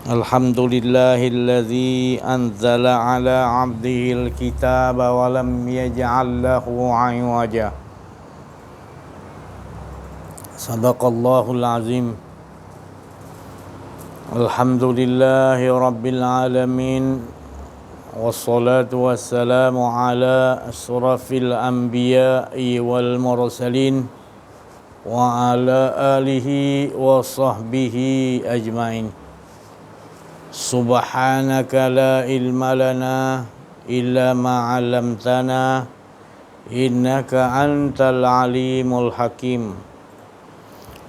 Alhamdulillahilladzi anzala ala abdihil kitaba wa lam yaj'al lahu 'iwaja. Sadaqallahul azim. Alhamdulillahi rabbil alamin. Wassalatu wassalamu ala asrafil anbiya'i wal mursalin wa ala alihi wa sahbihi ajmain. Subhanaka la ilma lana illa ma 'allamtana innaka antal alimul hakim.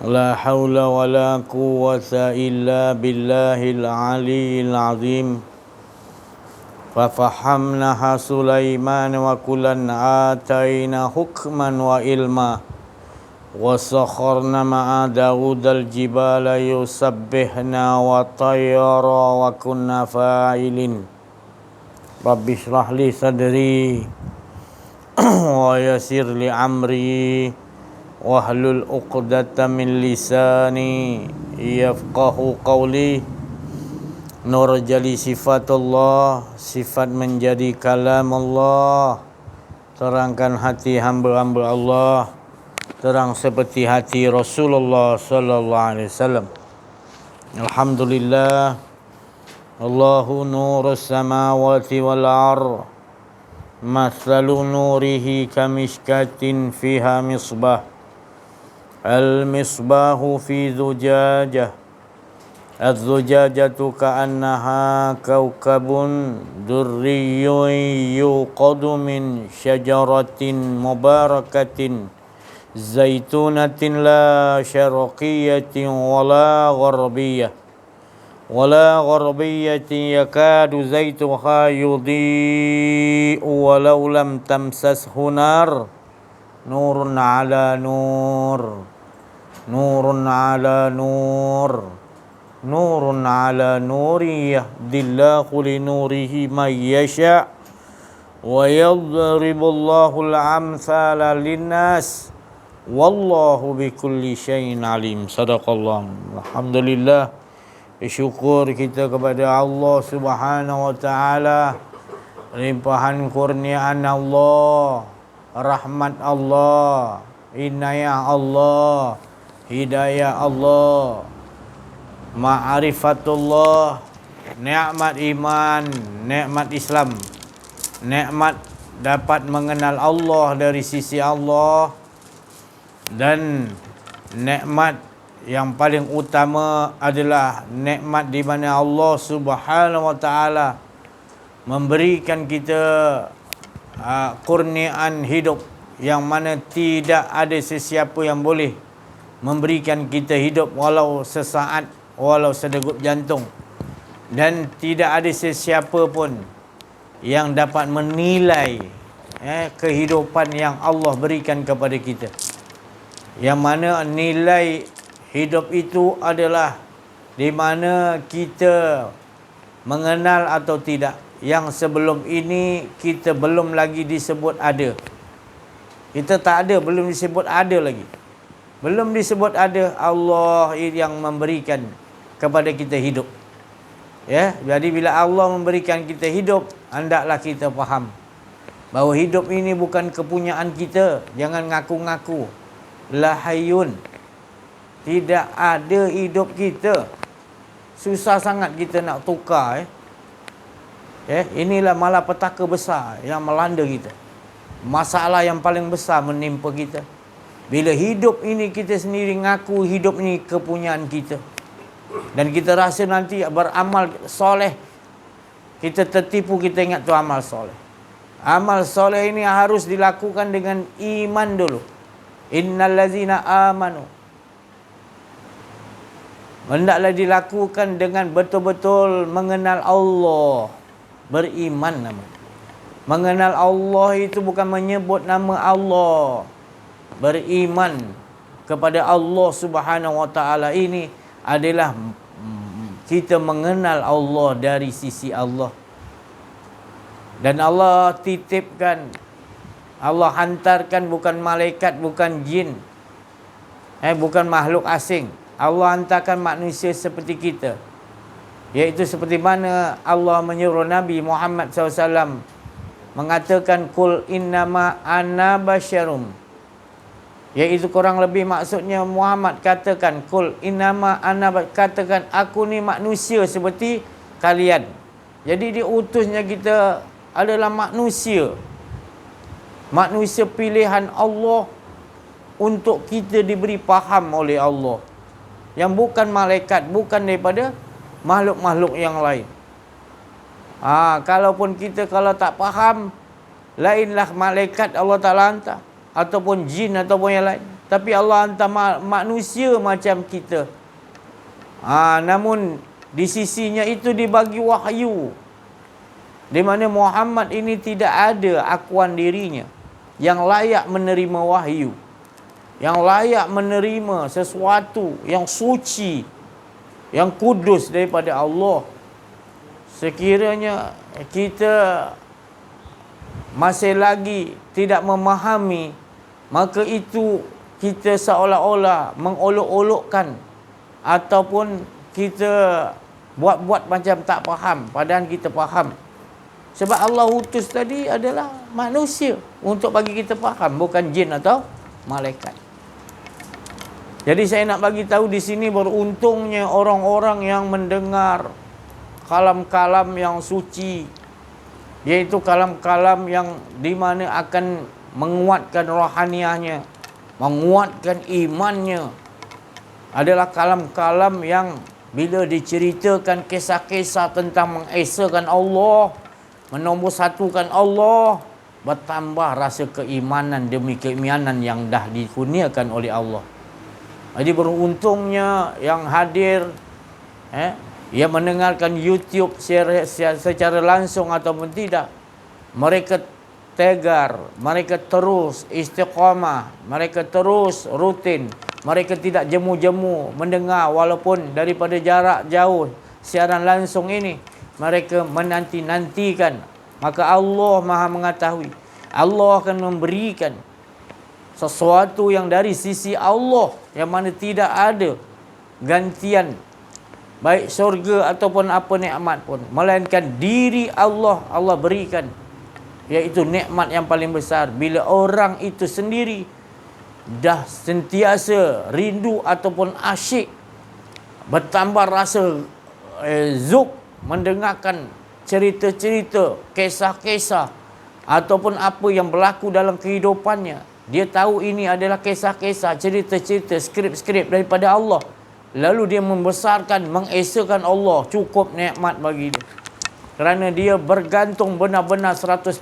La haula wa la quwwata illa billahil aliyyil azim. Fa fahamnaha Sulaiman wa kullan ataina hukman wa ilma. Wa sakharna ma'a Dawudal jibala yusabbihna wa tayyara wa kunna fa'ilin. Rabbi shrah li sadri wa yassir li amri wahlul 'uqdatam min lisani yafqahu qawli. Nur jali sifatullah, sifat menjadi kalam Allah. Terangkan hati hamba-hamba Allah, terang seperti hati Rasulullah sallallahu alaihi wasallam. Alhamdulillah. Allahu nurus samawati wal ardh. Mathalu nurihi kamishkatin fiha misbah. Al misbahu fi zujajah. Az-zujajatu ka'annaha kawkabun durriyyun yuqadu min syajaratin mubarakatin zaitunatin la syarqiyyatin wala gharbiyyatin yakadu zaituha yudhi'u walau lam tamsashu nar. Nurun ala nur, nurun ala nur, nurun ala nuri yahdillahu li nurihi man yasha' wa yadribullahu al-amthala linnas wallahu bikulli syai'in alim. Sadaqallah. Alhamdulillah, syukur kita kepada Allah Subhanahu wa taala, limpahan kurniaan Allah, rahmat Allah, inayah Allah, hidayah Allah, ma'rifatullah, nikmat iman, nikmat Islam, nikmat dapat mengenal Allah dari sisi Allah, dan nikmat yang paling utama adalah nikmat di mana Allah Subhanahu wa taala memberikan kita kurniaan hidup yang mana tidak ada sesiapa yang boleh memberikan kita hidup walau sesaat, walau sedegup jantung, dan tidak ada sesiapa pun yang dapat menilai kehidupan yang Allah berikan kepada kita, yang mana nilai hidup itu adalah di mana kita mengenal atau tidak. Yang sebelum ini kita belum lagi disebut ada. Kita tak ada, belum disebut ada lagi. Belum disebut ada, Allah yang memberikan kepada kita hidup. Ya, jadi bila Allah memberikan kita hidup, hendaklah kita faham bahawa hidup ini bukan kepunyaan kita. Jangan ngaku-ngaku. La hayyun. Tidak ada hidup kita. Susah sangat kita nak tukar. Inilah malapetaka besar yang melanda kita. Masalah yang paling besar menimpa kita. Bila hidup ini kita sendiri ngaku hidup ini kepunyaan kita, dan kita rasa nanti beramal soleh, kita tertipu, kita ingat tu amal soleh. Amal soleh ini harus dilakukan dengan iman dulu. Innal ladzina amanu. Hendaklah dilakukan dengan betul-betul mengenal Allah. Beriman namanya. Mengenal Allah itu bukan menyebut nama Allah. Beriman kepada Allah Subhanahu wa taala ini adalah kita mengenal Allah dari sisi Allah. Dan Allah titipkan, Allah hantarkan bukan malaikat, bukan jin, bukan makhluk asing. Allah hantarkan manusia seperti kita. Iaitu seperti mana Allah menyuruh Nabi Muhammad SAW mengatakan kul innama ana basyarum. Iaitu kurang lebih maksudnya Muhammad katakan kul innama ana, katakan aku ni manusia seperti kalian. Jadi diutusnya kita adalah manusia. Manusia pilihan Allah untuk kita diberi faham oleh Allah. Yang bukan malaikat, bukan daripada makhluk-makhluk yang lain. Kalaupun kita kalau tak faham, lainlah malaikat Allah Ta'ala hantar, ataupun jin ataupun yang lain. Tapi Allah hantar manusia macam kita. Namun di sisinya itu dibagi wahyu, di mana Muhammad ini tidak ada akuan dirinya yang layak menerima wahyu, yang layak menerima sesuatu yang suci, yang kudus daripada Allah. Sekiranya kita masih lagi tidak memahami, maka itu kita seolah-olah mengolok-olokkan ataupun kita buat-buat macam tak faham, padahal kita faham. Sebab Allah utus tadi adalah manusia untuk bagi kita faham, bukan jin atau malaikat. Jadi saya nak bagi tahu di sini, beruntungnya orang-orang yang mendengar kalam-kalam yang suci, yaitu kalam-kalam yang di mana akan menguatkan rohaniahnya, menguatkan imannya. Adalah kalam-kalam yang bila diceritakan kisah-kisah tentang mengesakan Allah, menomorsatukan Allah, bertambah rasa keimanan demi keimanan yang dah dikurniakan oleh Allah. Jadi beruntungnya yang hadir, ia mendengarkan YouTube secara langsung ataupun tidak, mereka tegar, mereka terus istiqamah, mereka terus rutin, mereka tidak jemu-jemu mendengar walaupun daripada jarak jauh siaran langsung ini, mereka menanti-nantikan. Maka Allah Maha mengetahui, Allah akan memberikan sesuatu yang dari sisi Allah, yang mana tidak ada gantian baik syurga ataupun apa nikmat pun, melainkan diri Allah berikan, iaitu nikmat yang paling besar. Bila orang itu sendiri dah sentiasa rindu ataupun asyik, bertambah rasa zuk mendengarkan cerita-cerita, kisah-kisah ataupun apa yang berlaku dalam kehidupannya, dia tahu ini adalah kisah-kisah, cerita-cerita, skrip-skrip daripada Allah. Lalu dia membesarkan, mengesakan Allah, cukup nikmat bagi dia. Kerana dia bergantung benar-benar 100%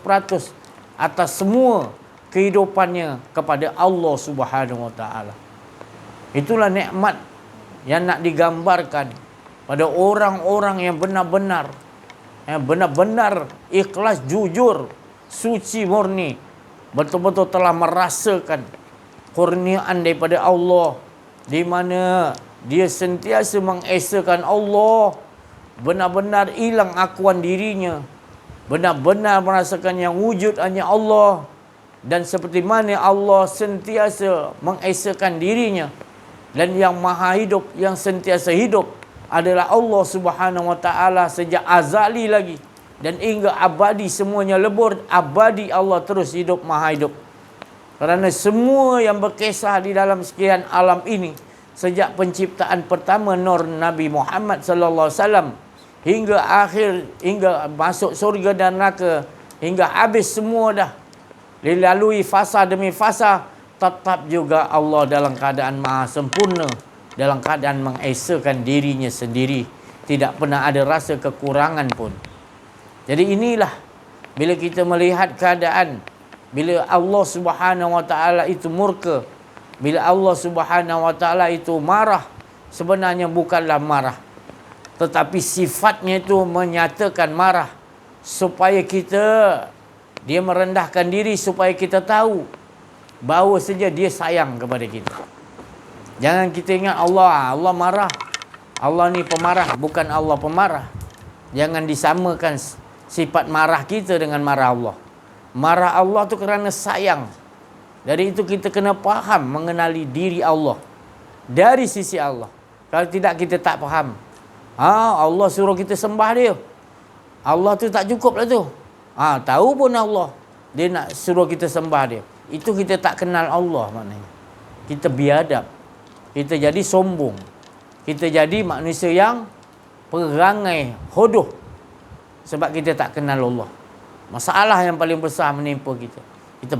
atas semua kehidupannya kepada Allah Subhanahu Wa Taala. Itulah nikmat yang nak digambarkan pada orang-orang yang benar-benar ikhlas, jujur, suci, murni, betul-betul telah merasakan kurniaan daripada Allah, di mana dia sentiasa mengesakan Allah, benar-benar hilang akuan dirinya, benar-benar merasakan yang wujud hanya Allah. Dan seperti mana Allah sentiasa mengesakan dirinya, dan yang maha hidup, yang sentiasa hidup adalah Allah Subhanahu Wa Taala sejak azali lagi dan hingga abadi, semuanya lebur abadi. Allah terus hidup, maha hidup. Kerana semua yang berkisah di dalam sekian alam ini, sejak penciptaan pertama Nur Nabi Muhammad sallallahu alaihi wasallam hingga akhir, hingga masuk surga dan neraka, hingga habis semua dah, dilalui fasa demi fasa, tetap juga Allah dalam keadaan maha sempurna, dalam keadaan mengesakan dirinya sendiri, tidak pernah ada rasa kekurangan pun. Jadi inilah bila kita melihat keadaan, bila Allah Subhanahu Wa Taala itu murka, bila Allah Subhanahu Wa Taala itu marah, sebenarnya bukanlah marah, tetapi sifatnya itu menyatakan marah, supaya kita, dia merendahkan diri supaya kita tahu bahawa saja dia sayang kepada kita. Jangan kita ingat Allah marah, Allah ni pemarah, bukan Allah pemarah. Jangan disamakan sifat marah kita dengan marah Allah. Marah Allah tu kerana sayang. Dari itu kita kena faham, mengenali diri Allah dari sisi Allah. Kalau tidak, kita tak faham. Allah suruh kita sembah dia. Allah tu tak cukup lah tu. Tahu pun Allah, dia nak suruh kita sembah dia. Itu kita tak kenal Allah maknanya. Kita biadab. Kita jadi sombong. Kita jadi manusia yang perangai hodoh. Sebab kita tak kenal Allah. Masalah yang paling besar menimpa kita. Kita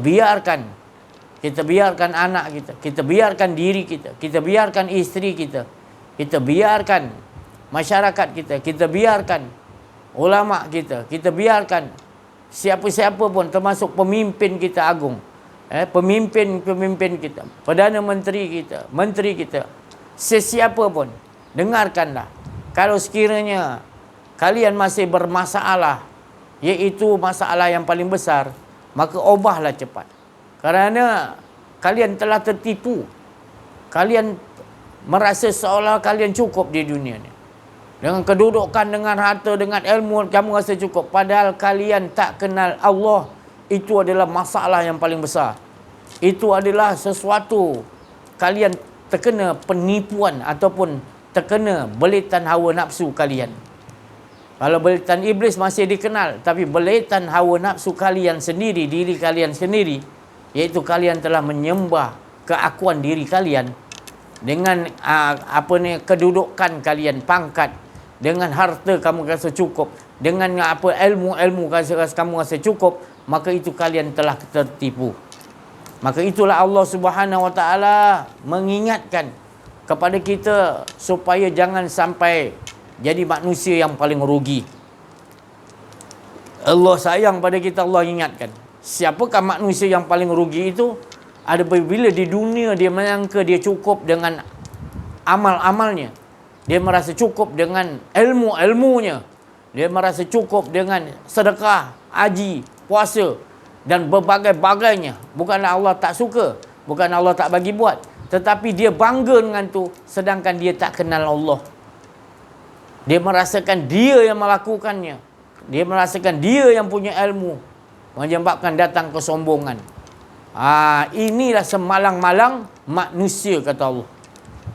biarkan anak kita. Kita biarkan diri kita. Kita biarkan isteri kita. Kita biarkan masyarakat kita. Kita biarkan ulama kita. Kita biarkan siapa-siapa pun, termasuk pemimpin kita agung. Pemimpin kita. Perdana Menteri kita. Sesiapa pun. Dengarkanlah. Kalau sekiranya kalian masih bermasalah, iaitu masalah yang paling besar, maka ubahlah cepat. Kerana kalian telah tertipu. Kalian merasa seolah kalian cukup di dunia ni. Dengan kedudukan, dengan harta, dengan ilmu, kamu rasa cukup. Padahal kalian tak kenal Allah. Itu adalah masalah yang paling besar. Itu adalah sesuatu kalian terkena penipuan ataupun terkena belitan hawa nafsu kalian. Kalau belitan iblis masih dikenal, tapi belitan hawa nafsu kalian sendiri, diri kalian sendiri, iaitu kalian telah menyembah keakuan diri kalian dengan kedudukan kalian, pangkat, dengan harta kamu rasa cukup, dengan ilmu kamu rasa cukup, maka itu kalian telah tertipu. Maka itulah Allah Subhanahu Wa Taala mengingatkan kepada kita supaya jangan sampai jadi manusia yang paling rugi. Allah sayang pada kita, Allah ingatkan. Siapakah manusia yang paling rugi itu? Ada bila di dunia dia menyangka dia cukup dengan amal-amalnya. Dia merasa cukup dengan ilmu-ilmunya. Dia merasa cukup dengan sedekah, haji, puasa dan berbagai-bagainya. Bukanlah Allah tak suka, bukan Allah tak bagi buat, tetapi dia bangga dengan tu, sedangkan dia tak kenal Allah. Dia merasakan dia yang melakukannya. Dia merasakan dia yang punya ilmu, menyebabkan datang kesombongan. Inilah semalang-malang manusia, kata Allah.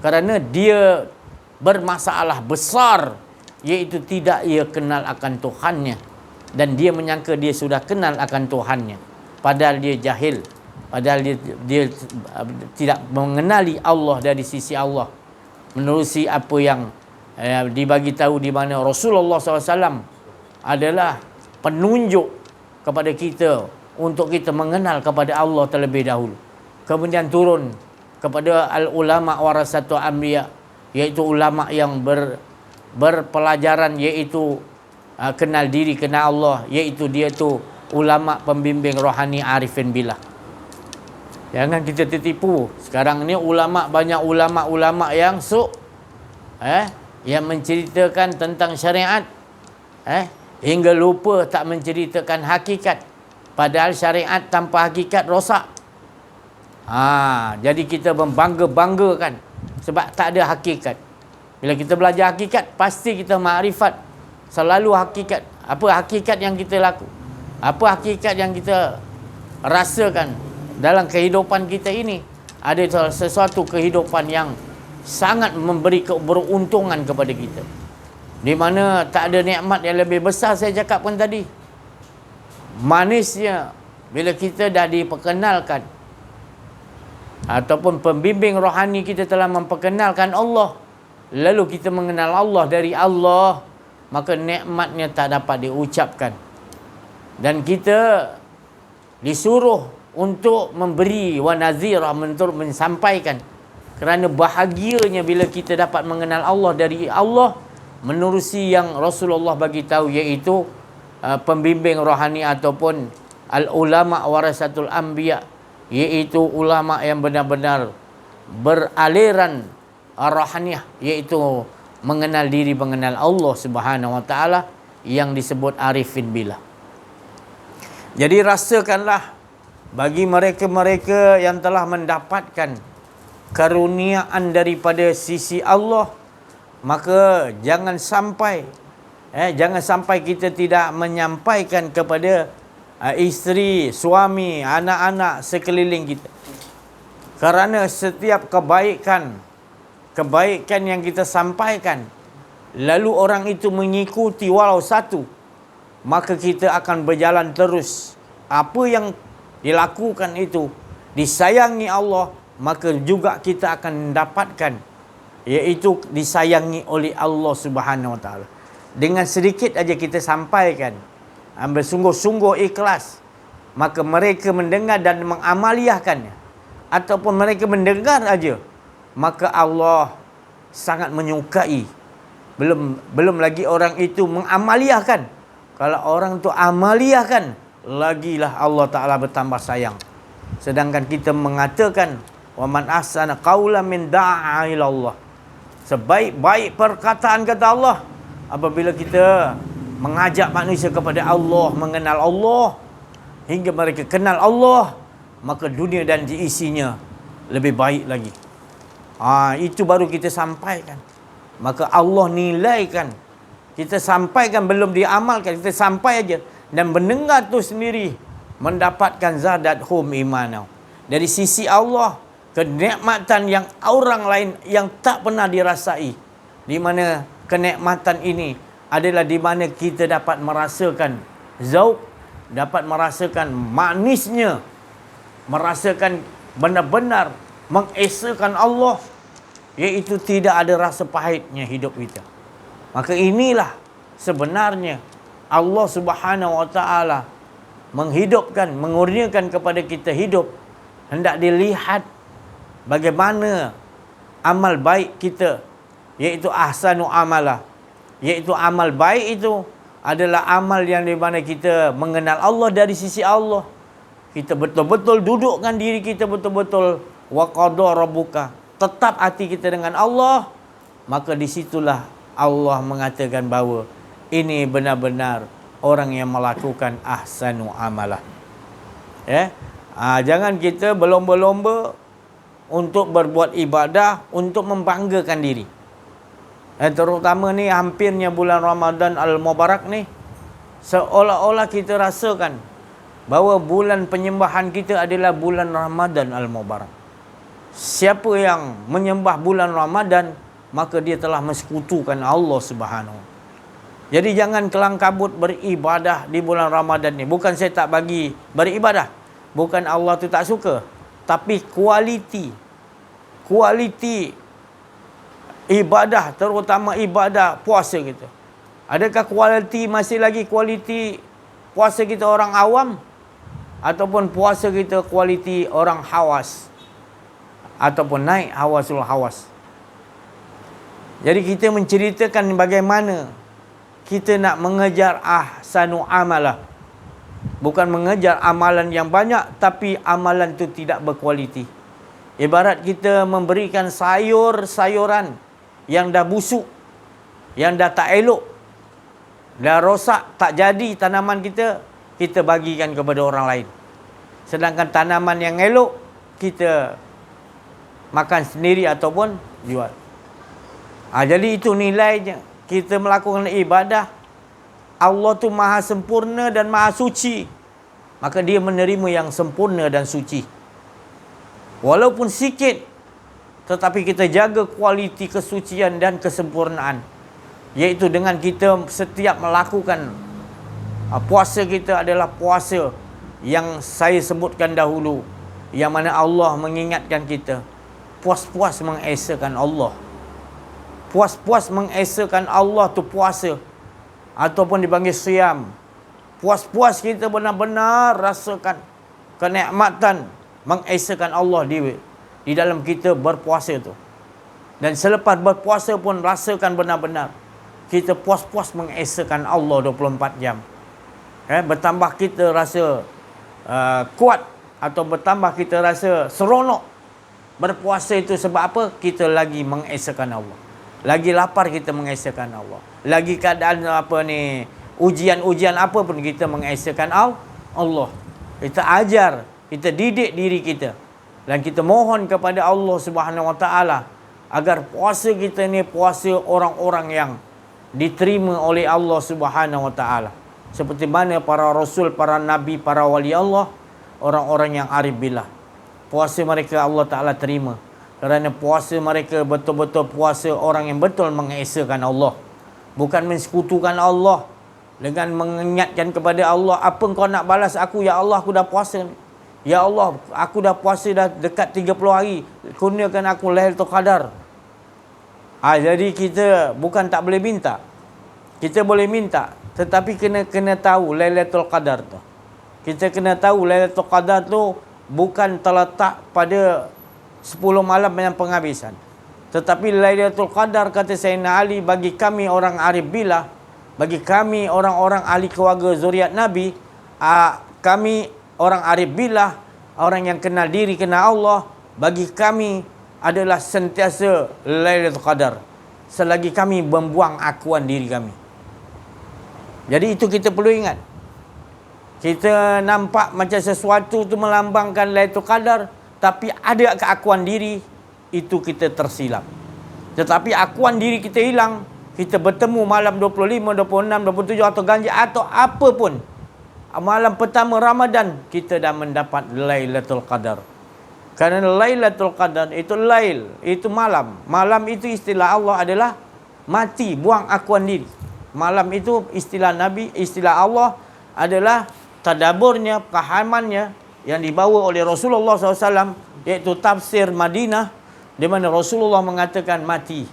Kerana dia bermasalah besar, iaitu tidak ia kenal akan Tuhannya. Dan dia menyangka dia sudah kenal akan Tuhannya. Padahal dia jahil. Padahal dia tidak mengenali Allah dari sisi Allah. Menerusi apa yang dibagi tahu di mana Rasulullah SAW adalah penunjuk kepada kita untuk kita mengenal kepada Allah terlebih dahulu. Kemudian turun kepada al-ulama warasatul anbiya, iaitu ulama yang berpelajaran, iaitu kenal diri, kenal Allah, iaitu dia tu ulama pembimbing rohani arifin billah. Jangan kita tertipu. Sekarang ni banyak ulama yang yang menceritakan tentang syariat, hingga lupa tak menceritakan hakikat. Padahal syariat tanpa hakikat rosak. Jadi kita membangga-banggakan sebab tak ada hakikat. Bila kita belajar hakikat, pasti kita makrifat selalu hakikat. Apa hakikat yang kita laku? Apa hakikat yang kita rasakan dalam kehidupan kita ini? Ada sesuatu kehidupan yang sangat memberi keberuntungan kepada kita, di mana tak ada nikmat yang lebih besar. Saya cakapkan tadi, manisnya bila kita dah diperkenalkan ataupun pembimbing rohani kita telah memperkenalkan Allah, lalu kita mengenal Allah dari Allah, maka nikmatnya tak dapat diucapkan. Dan kita disuruh untuk memberi wa nazira, untuk menyampaikan. Kerana bahagianya bila kita dapat mengenal Allah dari Allah menerusi yang Rasulullah bagi tahu, iaitu pembimbing rohani ataupun al-ulama warasatul anbiya, iaitu ulama yang benar-benar beraliran rohaniah, iaitu mengenal diri, mengenal Allah Subhanahu Wa Taala, yang disebut arifin billah. Jadi rasakanlah bagi mereka-mereka yang telah mendapatkan karuniaan daripada sisi Allah, maka jangan sampai kita tidak menyampaikan kepada isteri, suami, anak-anak sekeliling kita. Kerana setiap kebaikan yang kita sampaikan lalu orang itu mengikuti walau satu, maka kita akan berjalan terus. Apa yang dilakukan itu disayangi Allah, maka juga kita akan mendapatkan, iaitu disayangi oleh Allah Subhanahu Wa Taala. Dengan sedikit aja kita sampaikan, bersungguh-sungguh ikhlas, maka mereka mendengar dan mengamaliahkannya, ataupun mereka mendengar aja, maka Allah sangat menyukai. Belum lagi orang itu mengamaliahkan. Kalau orang tu amaliahkan, lagilah Allah Ta'ala bertambah sayang. Sedangkan kita mengatakan, wa man ahsana qawlan min da'a ila Allah. Sebaik-baik perkataan kata Allah apabila kita mengajak manusia kepada Allah, mengenal Allah, hingga mereka kenal Allah, maka dunia dan diisinya lebih baik lagi. Itu baru kita sampaikan. Maka Allah nilaikan. Kita sampaikan, belum diamalkan, kita sampai aja. Dan mendengar tu sendiri mendapatkan zadathum imanau. Dari sisi Allah, kenikmatan yang orang lain yang tak pernah dirasai. Di mana kenikmatan ini adalah di mana kita dapat merasakan zauq, dapat merasakan manisnya, merasakan benar-benar mengesakan Allah, iaitu tidak ada rasa pahitnya hidup kita. Maka inilah sebenarnya Allah Subhanahu Wa Taala menghidupkan, mengurniakan kepada kita hidup. Hendak dilihat bagaimana amal baik kita, iaitu ahsanu amalah, iaitu amal baik itu adalah amal yang di mana kita mengenal Allah dari sisi Allah. Kita betul-betul dudukkan diri kita betul-betul wa qada rabbuka, tetap hati kita dengan Allah, maka disitulah Allah mengatakan bahawa ini benar-benar orang yang melakukan ahsanu amalah. Jangan kita berlomba-lomba untuk berbuat ibadah untuk membanggakan diri. Terutama ni hampirnya bulan Ramadan Al-Mubarak ni, seolah-olah kita rasakan bahawa bulan penyembahan kita adalah bulan Ramadan Al-Mubarak. Siapa yang menyembah bulan Ramadan, maka dia telah mensekutukan Allah Subhanahu. Jadi jangan kelang kabut beribadah di bulan Ramadan ni. Bukan saya tak bagi beribadah, bukan Allah tu tak suka, tapi kualiti ibadah, terutama ibadah puasa kita. Adakah kualiti masih lagi kualiti puasa kita orang awam, ataupun puasa kita kualiti orang hawas, ataupun naik hawasul hawas? Jadi kita menceritakan bagaimana kita nak mengejar ahsanu amalah. Bukan mengejar amalan yang banyak, tapi amalan itu tidak berkualiti. Ibarat kita memberikan sayur-sayuran yang dah busuk, yang dah tak elok, dah rosak, tak jadi tanaman kita, kita bagikan kepada orang lain. Sedangkan tanaman yang elok, kita makan sendiri ataupun jual. Jadi itu nilainya. Kita melakukan ibadah, Allah tu maha sempurna dan maha suci, maka dia menerima yang sempurna dan suci. Walaupun sikit, tetapi kita jaga kualiti kesucian dan kesempurnaan, iaitu dengan kita setiap melakukan puasa kita adalah puasa yang saya sebutkan dahulu, yang mana Allah mengingatkan kita puas-puas mengesakan Allah. Puas-puas mengesakan Allah tu puasa, ataupun dipanggil siam. Puas-puas kita benar-benar rasakan kenikmatan mengesakan Allah di dalam kita berpuasa tu. Dan selepas berpuasa pun rasakan benar-benar kita puas-puas mengesakan Allah 24 jam. Bertambah kita rasa kuat, atau bertambah kita rasa seronok berpuasa itu. Sebab apa? Kita lagi mengesakan Allah. Lagi lapar kita mengesakan Allah. Lagi keadaan ujian-ujian apa pun kita mengesakan Allah. Kita ajar, kita didik diri kita, dan kita mohon kepada Allah Subhanahu Wa Taala agar puasa kita ni puasa orang-orang yang diterima oleh Allah Subhanahu Wa Taala. Seperti mana para rasul, para nabi, para wali Allah, orang-orang yang arif billah, puasa mereka Allah Taala terima. Kerana puasa mereka betul-betul puasa orang yang betul mengesakan Allah. bukan mensekutukan Allah dengan mengingatkan kepada Allah, apa kau nak balas aku, ya Allah, aku dah puasa ni. Ya Allah, aku dah puasa dah dekat 30 hari, kurniakan aku Lailatul Qadar. Jadi kita bukan tak boleh minta. Kita boleh minta, tetapi kena tahu Lailatul Qadar tu. Kita kena tahu Lailatul Qadar tu bukan terletak pada 10 malam yang penghabisan. Tetapi Lailatul Qadar, kata Sayyidina Ali, bagi kami orang arif billah, bagi kami orang-orang ahli keluarga zuriat Nabi, kami orang arif billah, orang yang kenal diri, kenal Allah, bagi kami adalah sentiasa Lailatul Qadar selagi kami membuang akuan diri kami. Jadi itu kita perlu ingat. Kita nampak macam sesuatu tu melambangkan Lailatul Qadar, tapi ada keakuan diri, itu kita tersilap. Tetapi akuan diri kita hilang, kita bertemu malam 25, 26, 27 atau ganjil atau apa pun, malam pertama Ramadan, kita dah mendapat Lailatul Qadar. Kerana Lailatul Qadar itu lail, itu malam. Malam itu istilah Allah adalah mati, buang akuan diri. Malam itu istilah Nabi, istilah Allah adalah tadaburnya, pahamannya yang dibawa oleh Rasulullah SAW, iaitu tafsir Madinah, di mana Rasulullah mengatakan mati.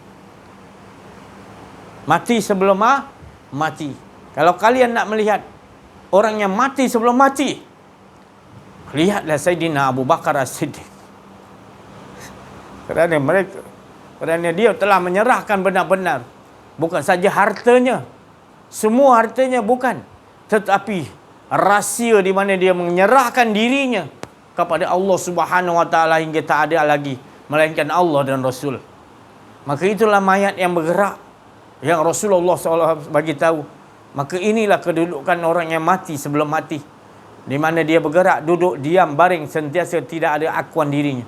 Mati sebelum mati. Kalau kalian nak melihat orang yang mati sebelum mati, lihatlah Sayyidina Abu Bakar As-Siddiq. Kerana dia telah menyerahkan benar-benar, bukan saja hartanya, semua hartanya bukan, tetapi rahsia di mana dia menyerahkan dirinya kepada Allah Subhanahu Wa Taala hingga tak ada lagi melainkan Allah dan Rasul. Maka itulah mayat yang bergerak yang Rasulullah SAW bagi tahu. Maka inilah kedudukan orang yang mati sebelum mati, di mana dia bergerak, duduk, diam, baring, sentiasa tidak ada akuan dirinya.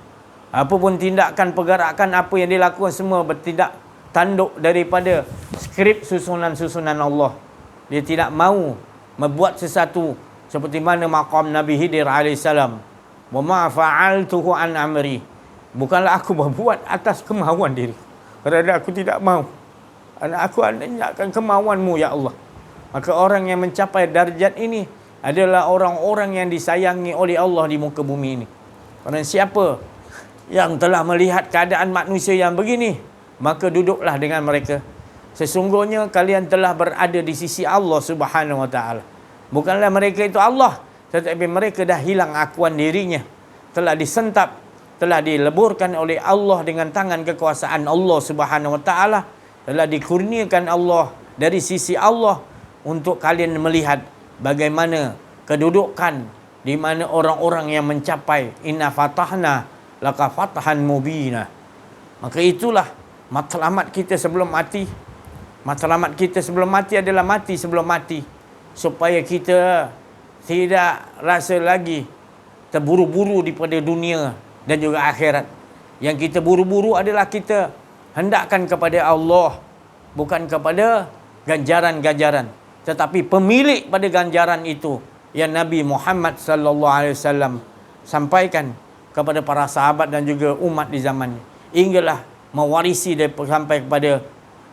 Apapun tindakan, pergerakan, apa yang dia lakukan, semua bertindak tanduk daripada skrip susunan-susunan Allah. Dia tidak mahu membuat sesuatu seperti mana maqam Nabi Khidir alaihissalam. Wa ma fa'altuhu an amri. Bukanlah aku berbuat atas kemauan diri, kerana aku tidak mahu. Aku akan kemauanmu, ya Allah. Maka orang yang mencapai darjat ini adalah orang-orang yang disayangi oleh Allah di muka bumi ini. Kerana siapa yang telah melihat keadaan manusia yang begini, maka duduklah dengan mereka. Sesungguhnya kalian telah berada di sisi Allah Subhanahu Wa Taala. Bukanlah mereka itu Allah, tetapi mereka dah hilang akuan dirinya, telah disentap, telah dileburkan oleh Allah dengan tangan kekuasaan Allah Subhanahu Wa Taala, telah dikurniakan Allah dari sisi Allah untuk kalian melihat bagaimana kedudukan di mana orang-orang yang mencapai inna fatahna laka fatahan mubina. Maka itulah matlamat kita sebelum mati. Matlamat kita sebelum mati adalah mati sebelum mati, supaya kita tidak rasa lagi terburu-buru daripada dunia dan juga akhirat. Yang kita buru-buru adalah kita hendakkan kepada Allah, bukan kepada ganjaran-ganjaran, tetapi pemilik pada ganjaran itu yang Nabi Muhammad sallallahu alaihi wasallam sampaikan kepada para sahabat dan juga umat di zamannya, hinggalah mewarisi sampai kepada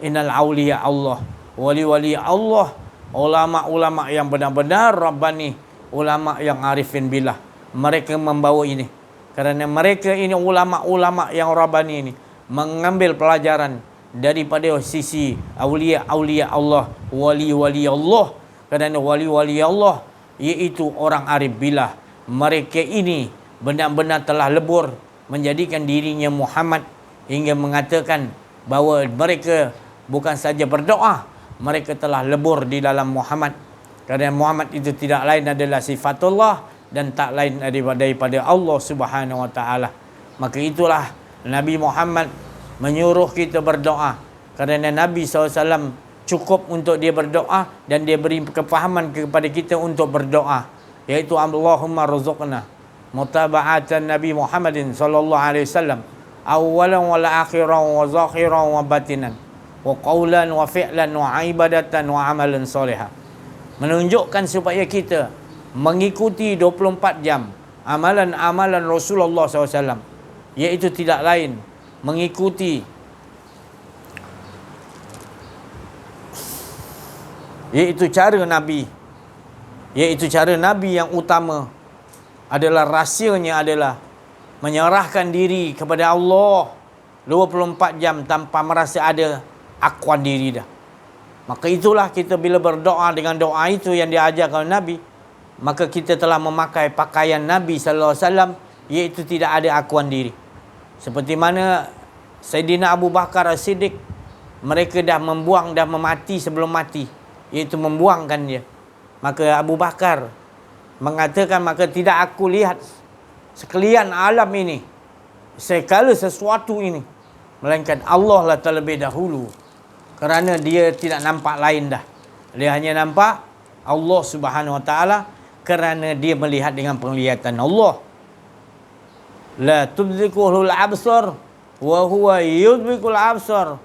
innal auliya Allah, wali-wali Allah, ulama-ulama yang benar-benar rabbani, ulama yang arifin billah. Mereka membawa ini kerana mereka ini ulama-ulama yang rabbani ini mengambil pelajaran daripada sisi aulia-aulia Allah, wali-wali Allah. Kerana wali-wali Allah iaitu orang arif billah. Mereka ini benar-benar telah lebur menjadikan dirinya Muhammad, hingga mengatakan bahawa mereka bukan saja berdoa, mereka telah lebur di dalam Muhammad. Kerana Muhammad itu tidak lain adalah sifatullah dan tak lain daripada Allah Subhanahu Wa Taala. Maka itulah Nabi Muhammad menyuruh kita berdoa, kerana Nabi SAW cukup untuk dia berdoa, dan dia beri kefahaman kepada kita untuk berdoa, iaitu Allahumma rzuqna mutaba'atan Nabi Muhammadin sallallahu alaihi wasallam awalan wa akhiran wa zahiran wa batinan wa qawlan wa fi'lan wa ibadatan wa amalan solihah. Menunjukkan supaya kita mengikuti 24 jam amalan-amalan Rasulullah SAW, iaitu tidak lain mengikuti Iaitu cara Nabi. Iaitu cara Nabi yang utama adalah rahsianya adalah menyerahkan diri kepada Allah 24 jam tanpa merasa ada akuan diri dah. Maka itulah kita bila berdoa dengan doa itu yang diajarkan oleh Nabi, maka kita telah memakai pakaian Nabi sallallahu alaihi wasallam, iaitu tidak ada akuan diri. Seperti mana Sayyidina Abu Bakar As-Siddiq, mereka dah membuang, dah memati sebelum mati, iaitu membuangkan dia. Maka Abu Bakar mengatakan, maka tidak aku lihat sekalian alam ini, segala sesuatu ini, melainkan Allah lah terlebih dahulu. Kerana dia tidak nampak lain dah. Dia hanya nampak Allah Subhanahu Wa Taala kerana dia melihat dengan penglihatan Allah. La tudrikuhul absar wa huwa yudrikul absar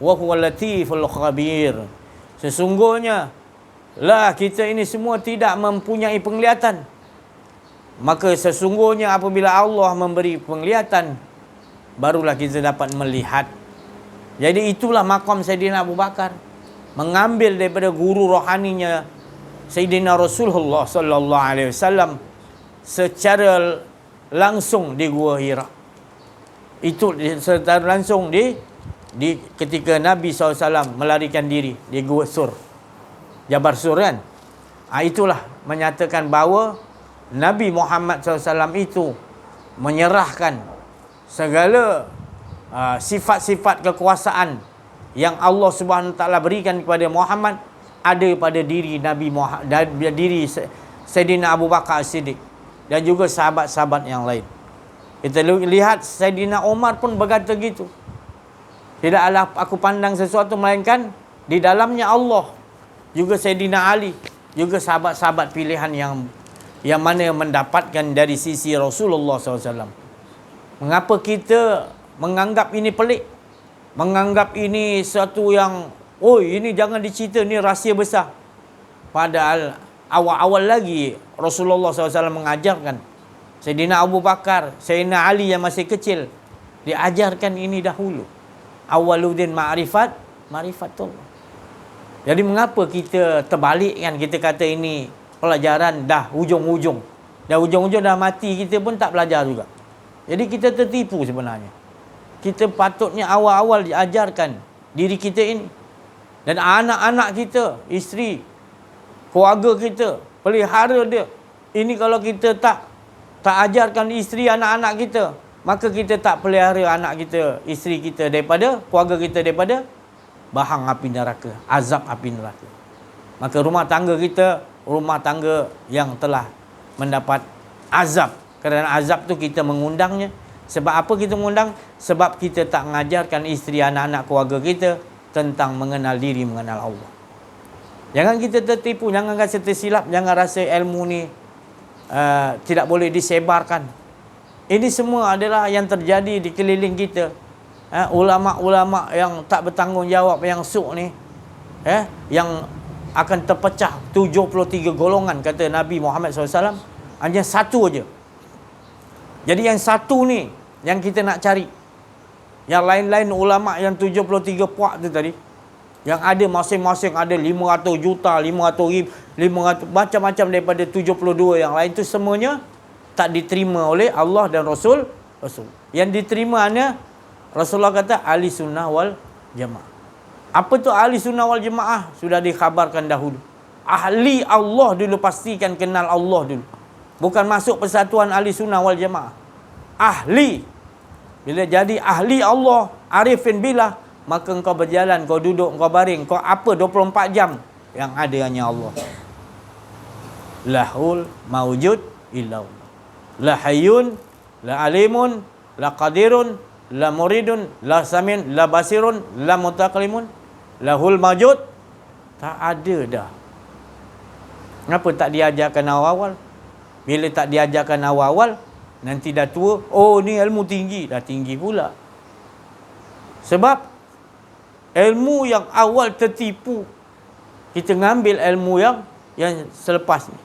wa huwa latiful khabir. Sesungguhnya lah kita ini semua tidak mempunyai penglihatan. Maka sesungguhnya apabila Allah memberi penglihatan, barulah kita dapat melihat. Jadi itulah maqam Sayyidina Abu Bakar, mengambil daripada guru rohaninya Sayyidina Rasulullah sallallahu alaihi wasallam secara langsung di Gua Hira. Itu secara langsung di ketika Nabi SAW melarikan diri di Gua Sur, Jabar Sur kan. Itulah menyatakan bahawa Nabi Muhammad SAW itu menyerahkan segala sifat-sifat kekuasaan yang Allah Subhanahu Wa Taala berikan kepada Muhammad ada pada diri Nabi Muhammad, diri Sayyidina Abu Bakar As-Siddiq dan juga sahabat-sahabat yang lain. Kita lihat Sayyidina Umar pun berkata gitu. Tidaklah aku pandang sesuatu melainkan di dalamnya Allah. Juga Sayyidina Ali, juga sahabat-sahabat pilihan yang mana mendapatkan dari sisi Rasulullah SAW. Mengapa kita menganggap ini pelik? Menganggap ini satu yang, oh ini jangan dicerita, ni rahsia besar. Padahal awal-awal lagi Rasulullah SAW mengajarkan. Sayyidina Abu Bakar, Sayyidina Ali yang masih kecil, diajarkan ini dahulu. Awaluddin ma'rifatullah. Jadi mengapa kita terbalik kan? Kita kata ini pelajaran dah hujung-hujung. Dah hujung-hujung dah mati, kita pun tak belajar juga. Jadi kita tertipu sebenarnya. Kita patutnya awal-awal diajarkan diri kita ini. Dan anak-anak kita, isteri, keluarga kita, pelihara dia. Ini kalau kita tak ajarkan isteri, anak-anak kita, maka kita tak pelihara anak kita, isteri kita daripada, keluarga kita daripada bahang api neraka, azab api neraka. Maka rumah tangga kita, rumah tangga yang telah mendapat azab. Kerana azab tu kita mengundangnya. Sebab apa kita mengundang? Sebab kita tak mengajarkan isteri, anak-anak, keluarga kita tentang mengenal diri, mengenal Allah. Jangan kita tertipu, jangan rasa tersilap, jangan rasa ilmu ni tidak boleh disebarkan. Ini semua adalah yang terjadi di keliling kita. Ulama-ulama yang tak bertanggungjawab, yang suk ni, yang akan terpecah 73 golongan, kata Nabi Muhammad SAW. Hanya satu aja. Jadi yang satu ni yang kita nak cari. Yang lain-lain ulama yang 73 puak tu tadi, yang ada masing-masing ada 500 juta, 500 ribu, 500 macam-macam daripada 72 yang lain tu, semuanya tak diterima oleh Allah dan Rasul. Yang diterima hanya Rasulullah kata ahli sunnah wal jamaah. Apa tu ahli sunnah wal jamaah? Sudah dikhabarkan dahulu. Ahli Allah dulu, pastikan kenal Allah dulu. Bukan masuk persatuan ahli sunnah wal jamaah. Ahli. Bila jadi ahli Allah, arifin billah, maka engkau berjalan, kau duduk, kau baring, kau apa 24 jam, yang ada hanya Allah. Lahul mawjud illa Allah. La hayyun, la alimun, la qadirun, la muridun, la samin, la basirun, la mutaqalimun, lahul mawjud. Tak ada dah. Kenapa tak diajarkan awal-awal? Bila tak diajarkan awal-awal, nanti dah tua, oh ni ilmu tinggi, dah tinggi pula. Sebab ilmu yang awal tertipu, kita ngambil ilmu yang selepas ni.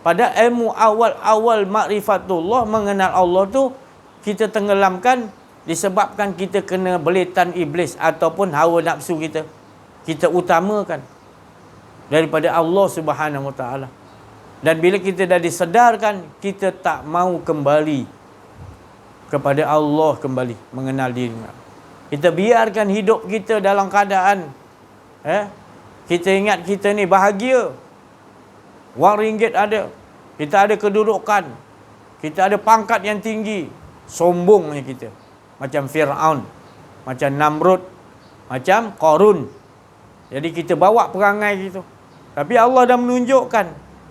Pada ilmu awal-awal makrifatullah, mengenal Allah tu, kita tenggelamkan disebabkan kita kena belitan iblis ataupun hawa nafsu kita. Kita utamakan. daripada Allah Subhanahu Wa Taala. Dan bila kita dah disedarkan, kita tak mau kembali kepada Allah, kembali mengenal diri. Kita biarkan hidup kita dalam keadaan kita ingat kita ni bahagia. Wang ringgit ada, kita ada kedudukan, kita ada pangkat yang tinggi. Sombongnya kita, macam Fir'aun, macam Namrud, macam Qarun. Jadi kita bawa perangai gitu. Tapi Allah dah menunjukkan,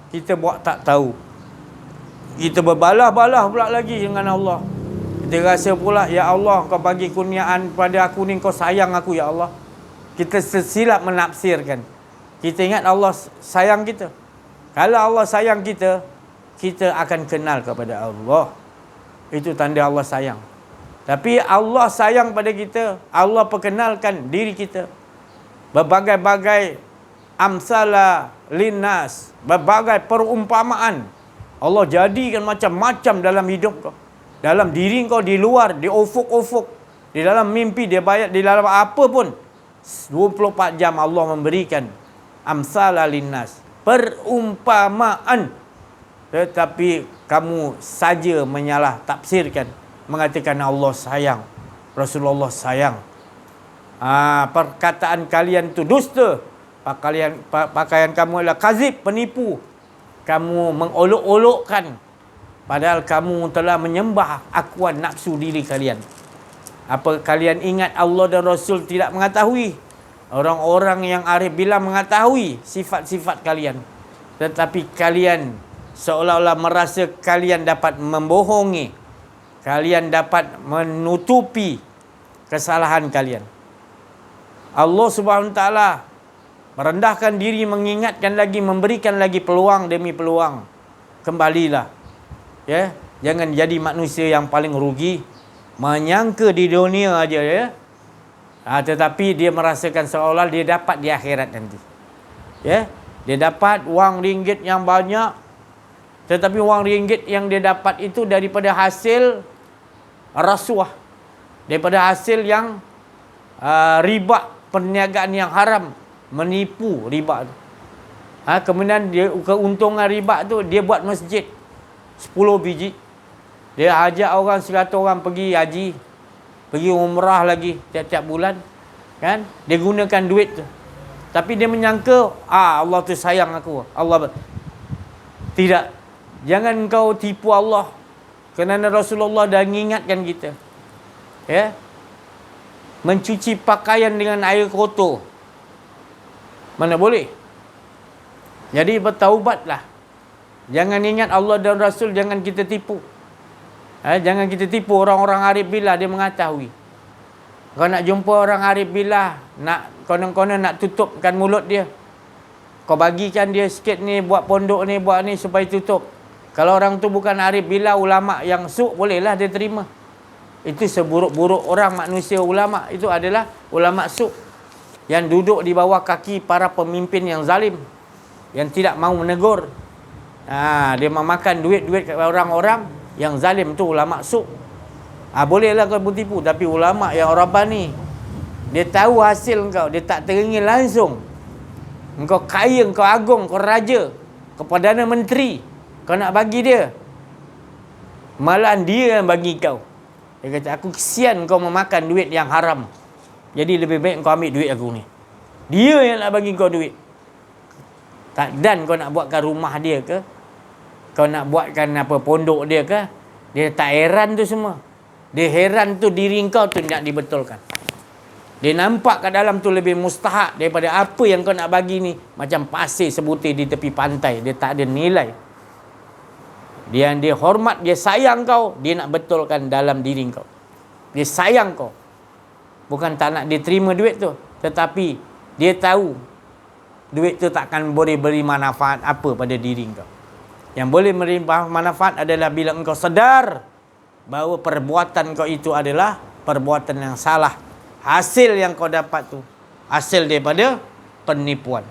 kita buat tak tahu. Kita berbalah-balah pula lagi dengan Allah. Kita rasa pula, ya Allah, kau bagi kurniaan pada aku ni, kau sayang aku, ya Allah. Kita tersilap menafsirkan. Kita ingat Allah sayang kita. Kalau Allah sayang kita, kita akan kenal kepada Allah. Itu tanda Allah sayang. Tapi Allah sayang pada kita, Allah perkenalkan diri kita. Berbagai-bagai amsala linnas, berbagai perumpamaan. Allah jadikan macam-macam dalam hidup kau. Dalam diri kau, di luar, di ufuk-ufuk, di dalam mimpi, di dalam apa pun. 24 jam Allah memberikan amsala linnas, perumpamaan. Tetapi kamu saja menyalah tafsirkan, mengatakan Allah sayang, Rasulullah sayang. Perkataan kalian itu dusta. Pakaian kamu adalah kazib, penipu. Kamu mengolok-olokkan, padahal kamu telah menyembah akuan nafsu diri kalian. Apa kalian ingat Allah dan Rasul tidak mengetahui? Orang-orang yang arif billah mengetahui sifat-sifat kalian. Tetapi kalian seolah-olah merasa kalian dapat membohongi, kalian dapat menutupi kesalahan kalian. Allah Subhanahu Wa Taala merendahkan diri, mengingatkan lagi, memberikan lagi peluang demi peluang. Kembalilah. Ya, jangan jadi manusia yang paling rugi, menyangka di dunia aja, ya. Tetapi dia merasakan seolah dia dapat di akhirat nanti. Ya, dia dapat wang ringgit yang banyak, tetapi wang ringgit yang dia dapat itu daripada hasil rasuah, daripada hasil yang riba, perniagaan yang haram, menipu riba tu. Kemudian dia, keuntungan riba tu, dia buat masjid 10 biji. Dia ajak orang 100 orang pergi haji, pergi umrah lagi tiap-tiap bulan, kan? Dia gunakan duit tu. Tapi dia menyangka Allah tu sayang aku. Allah tidak. Jangan kau tipu Allah. Kerana Rasulullah dah mengingatkan kita. Ya. Mencuci pakaian dengan air kotor, mana boleh. Jadi bertaubatlah. Jangan ingat Allah dan Rasul, jangan kita tipu. Jangan kita tipu orang-orang arif billah, dia mengetahui. Kau nak jumpa orang arif billah, nak konon-konon nak tutupkan mulut dia, kau bagikan dia sikit ni, buat pondok ni, buat ni supaya tutup. Kalau orang tu bukan arif billah, ulama yang su', bolehlah dia terima. Itu seburuk-buruk orang manusia ulama, itu adalah ulama su' yang duduk di bawah kaki para pemimpin yang zalim, yang tidak mau menegur. Dia memakan duit-duit orang-orang yang zalim, tu ulama su'. Bolehlah kau bertipu, tapi ulama yang Rabbani, dia tahu hasil kau, dia tak teringin langsung. Engkau kaya, engkau agung, kau raja, kau Perdana Menteri, kau nak bagi dia, malahan dia yang bagi kau. Dia kata, aku kesian kau memakan duit yang haram, jadi lebih baik kau ambil duit aku ni. Dia yang nak bagi kau duit. Dan kau nak buatkan rumah dia ke, kau nak buatkan apa pondok dia ke, dia tak heran tu semua. Dia heran tu diri kau tu nak dibetulkan. Dia nampak kat dalam tu lebih mustahak daripada apa yang kau nak bagi ni. Macam pasir sebutir di tepi pantai, dia tak ada nilai. Dia hormat, dia sayang kau, dia nak betulkan dalam diri kau. Dia sayang kau. Bukan tak nak dia terima duit tu, tetapi dia tahu duit tu takkan boleh beri manfaat apa pada diri kau. Yang boleh beri manfaat adalah bila engkau sedar bahawa perbuatan kau itu adalah perbuatan yang salah. Hasil yang kau dapat tu hasil daripada penipuan.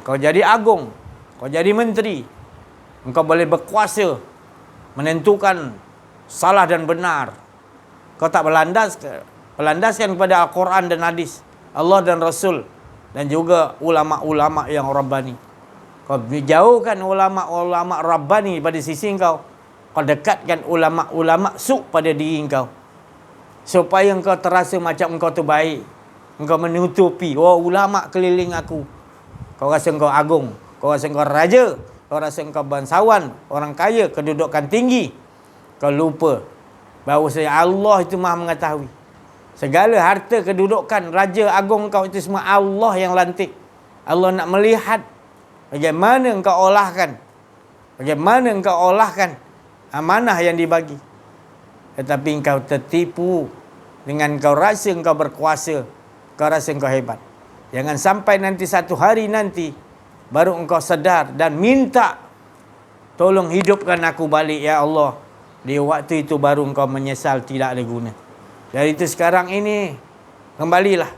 Kau jadi agung, kau jadi menteri, engkau boleh berkuasa menentukan salah dan benar. Kau tak berlandaskan kepada Al-Quran dan hadis Allah dan Rasul. dan juga ulama-ulama yang rabbani. Kau jauhkan ulama-ulama rabbani pada sisi kau dekatkan ulama-ulama su pada diri kau, supaya engkau terasa macam engkau tu baik. Engkau menutupi, oh ulama keliling aku. Kau rasa engkau agung, kau rasa engkau raja, kau rasa engkau bangsawan, orang kaya, kedudukan tinggi. Kau lupa bahawa Allah itu Maha mengetahui. Segala harta, kedudukan, raja agung kau itu semua Allah yang lantik. Allah nak melihat bagaimana engkau olahkan, bagaimana engkau olahkan amanah yang dibagi. Tetapi engkau tertipu dengan kau rasa engkau berkuasa, kau rasa engkau hebat. Jangan sampai nanti satu hari nanti baru engkau sedar dan minta, tolong hidupkan aku balik ya Allah. Di waktu itu baru engkau menyesal tidak ada guna. Dari itu sekarang ini kembalilah.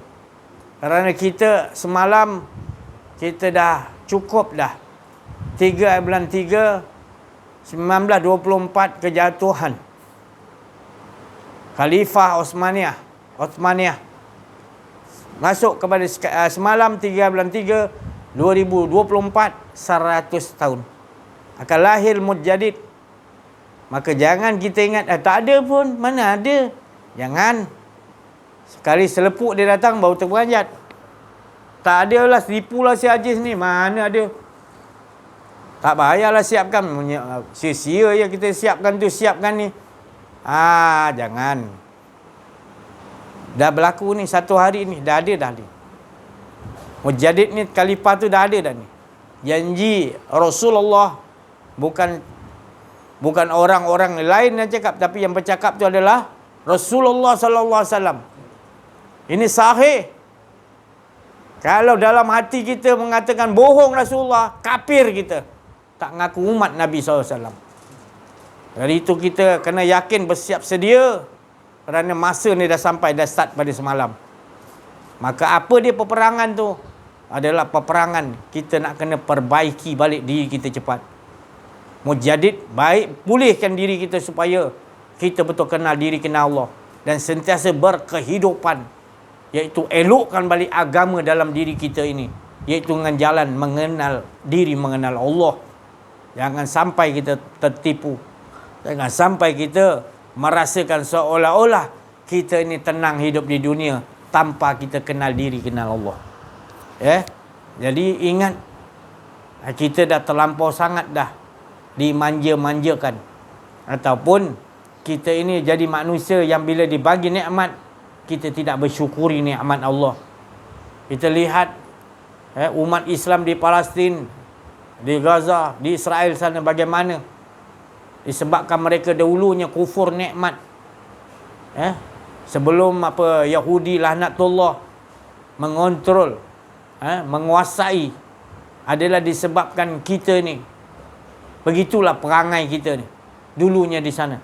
Kerana kita semalam kita dah cukup dah 3 bulan 3 1924 kejatuhan Khalifah Uthmaniyah masuk kepada semalam 3 bulan 3 2024 100 tahun akan lahir Mujadid. Maka jangan kita ingat tak ada pun, mana ada. Jangan sekali selepuk dia datang baru terperanjat. Tak ada lah, selipulah si Aziz ni, mana ada. Tak payahlah siapkan, sia-sia je kita siapkan tu, siapkan ni. Jangan. Dah berlaku ni satu hari ni, dah ada dah ni. Mujadid ni, khalifah tu dah ada dah ni. Janji Rasulullah, bukan orang-orang lain yang cakap, tapi yang bercakap tu adalah Rasulullah sallallahu alaihi wasallam. Ini sahih. Kalau dalam hati kita mengatakan bohong Rasulullah, kafir kita. Tak ngaku umat Nabi SAW. Dari itu kita kena yakin, bersiap sedia. Kerana masa ni dah sampai, dah start pada semalam. Maka apa dia peperangan tu? Adalah peperangan kita nak kena perbaiki balik diri kita cepat. Mujadid, baik pulihkan diri kita supaya kita betul kenal diri, kenal Allah. Dan sentiasa berkehidupan. Iaitu elokkan balik agama dalam diri kita ini. Iaitu dengan jalan mengenal diri, mengenal Allah. Jangan sampai kita tertipu. Jangan sampai kita merasakan seolah-olah kita ini tenang hidup di dunia tanpa kita kenal diri, kenal Allah. Jadi ingat, kita dah terlampau sangat dah dimanja-manjakan. Ataupun kita ini jadi manusia yang bila dibagi nikmat, kita tidak bersyukuri nikmat Allah. Kita lihat umat Islam di Palestin, di Gaza, di Israel sana bagaimana. Disebabkan mereka dahulunya kufur nikmat. Sebelum Yahudi laknatullah mengontrol, menguasai, adalah disebabkan kita ni. Begitulah perangai kita ni dulunya di sana.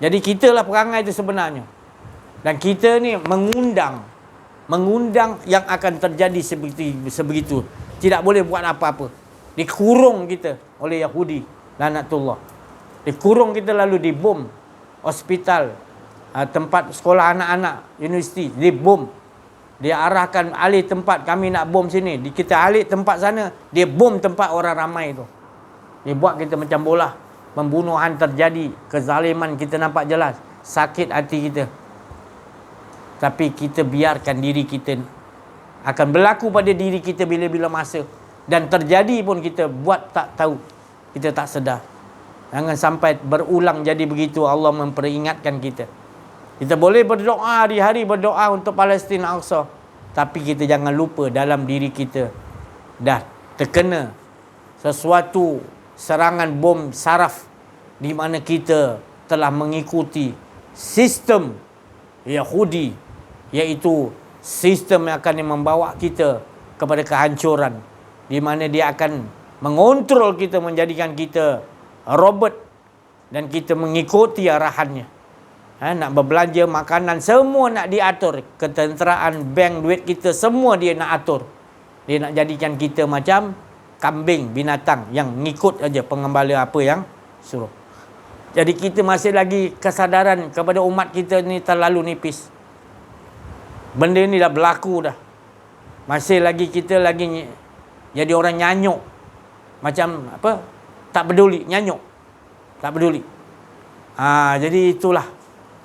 Jadi kitalah perangai itu sebenarnya. Dan kita ni mengundang yang akan terjadi sebegitu. Tidak boleh buat apa-apa. Dikurung kita oleh Yahudi laknatullah. Dikurung kita, lalu dibom hospital, tempat sekolah anak-anak, universiti, dibom. Dia arahkan alih tempat, kami nak bom sini. Kita alih tempat sana, dia bom tempat orang ramai tu. Dia buat kita macam bola. Pembunuhan terjadi, kezaliman kita nampak jelas. Sakit hati kita. Tapi kita biarkan diri kita akan berlaku pada diri kita bila-bila masa. Dan terjadi pun kita buat tak tahu. Kita tak sedar. Jangan sampai berulang jadi begitu. Allah memperingatkan kita. Kita boleh berdoa hari-hari, berdoa untuk Palestin Al-Aqsa. Tapi kita jangan lupa dalam diri kita dah terkena sesuatu serangan bom saraf di mana kita telah mengikuti sistem Yahudi, iaitu sistem yang akan membawa kita kepada kehancuran, di mana dia akan mengontrol kita, menjadikan kita robot dan kita mengikuti arahannya. Nak berbelanja makanan semua nak diatur, ketenteraan bank duit kita semua dia nak atur. Dia nak jadikan kita macam kambing, binatang yang ngikut aja pengembala apa yang suruh. Jadi kita masih lagi kesadaran kepada umat kita ni terlalu nipis. Benda ni dah berlaku dah. Masih lagi kita lagi jadi orang nyanyuk. Macam apa? Tak peduli, nyanyuk. Tak peduli. Jadi itulah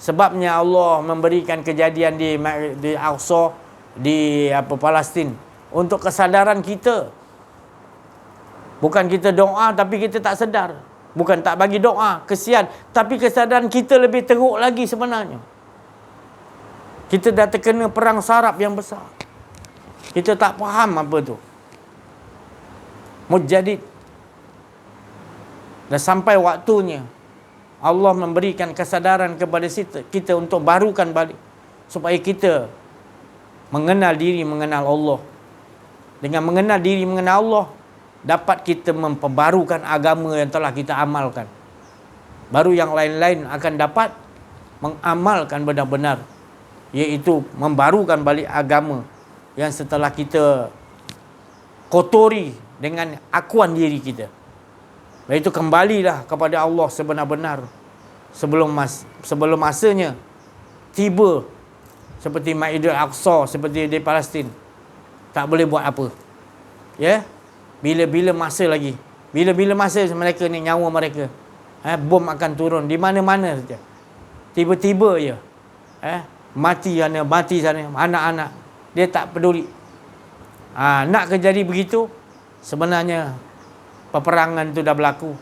sebabnya Allah memberikan kejadian di Aqsa, di Palestin untuk kesadaran kita. Bukan kita doa tapi kita tak sedar. Bukan tak bagi doa, kesian, tapi kesadaran kita lebih teruk lagi sebenarnya. Kita dah terkena perang saraf yang besar. Kita tak faham apa tu. Mujadid. Dah sampai waktunya Allah memberikan kesadaran kepada kita untuk barukan balik, supaya kita mengenal diri, mengenal Allah. Dengan mengenal diri, mengenal Allah, dapat kita memperbarukan agama yang telah kita amalkan. Baru yang lain-lain akan dapat mengamalkan benar-benar, iaitu membarukan balik agama yang setelah kita kotori dengan akuan diri kita. Iaitu kembalilah kepada Allah sebenar-benar sebelum masanya tiba, seperti Maidul Aqsa, seperti di Palestin. Tak boleh buat apa. Ya? Bila-bila masa lagi. Bila-bila masa mereka ni, nyawa mereka. Bom akan turun di mana-mana saja. Tiba-tiba je. Mati sana, anak-anak. Dia tak peduli. Nak kejadi begitu, sebenarnya peperangan tu dah berlaku.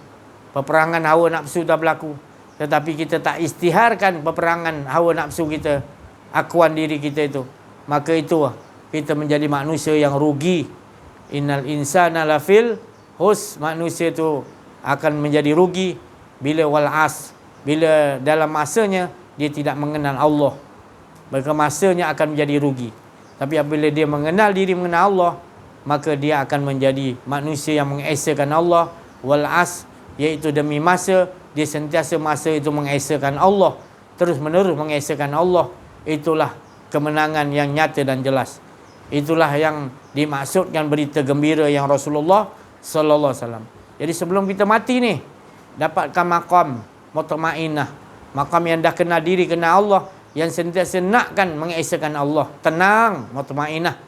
Peperangan hawa nafsu dah berlaku. Tetapi kita tak istiharkan peperangan hawa nafsu kita, akuan diri kita itu. Maka itu kita menjadi manusia yang rugi. Innal insana lafil hus, manusia itu akan menjadi rugi bila bila dalam masanya dia tidak mengenal Allah, maka masanya akan menjadi rugi. Tapi apabila dia mengenal diri, mengenal Allah, maka dia akan menjadi manusia yang mengesakan Allah. Iaitu demi masa, dia sentiasa masa itu mengesakan Allah, terus menerus mengesakan Allah. Itulah kemenangan yang nyata dan jelas. Itulah yang dimaksudkan berita gembira yang Rasulullah sallallahu alaihi wasallam. Jadi sebelum kita mati ni, dapatkan maqam mutmainnah, maqam yang dah kenal diri, kenal Allah, yang sentiasa nakkan mengesakan Allah, tenang, mutmainnah.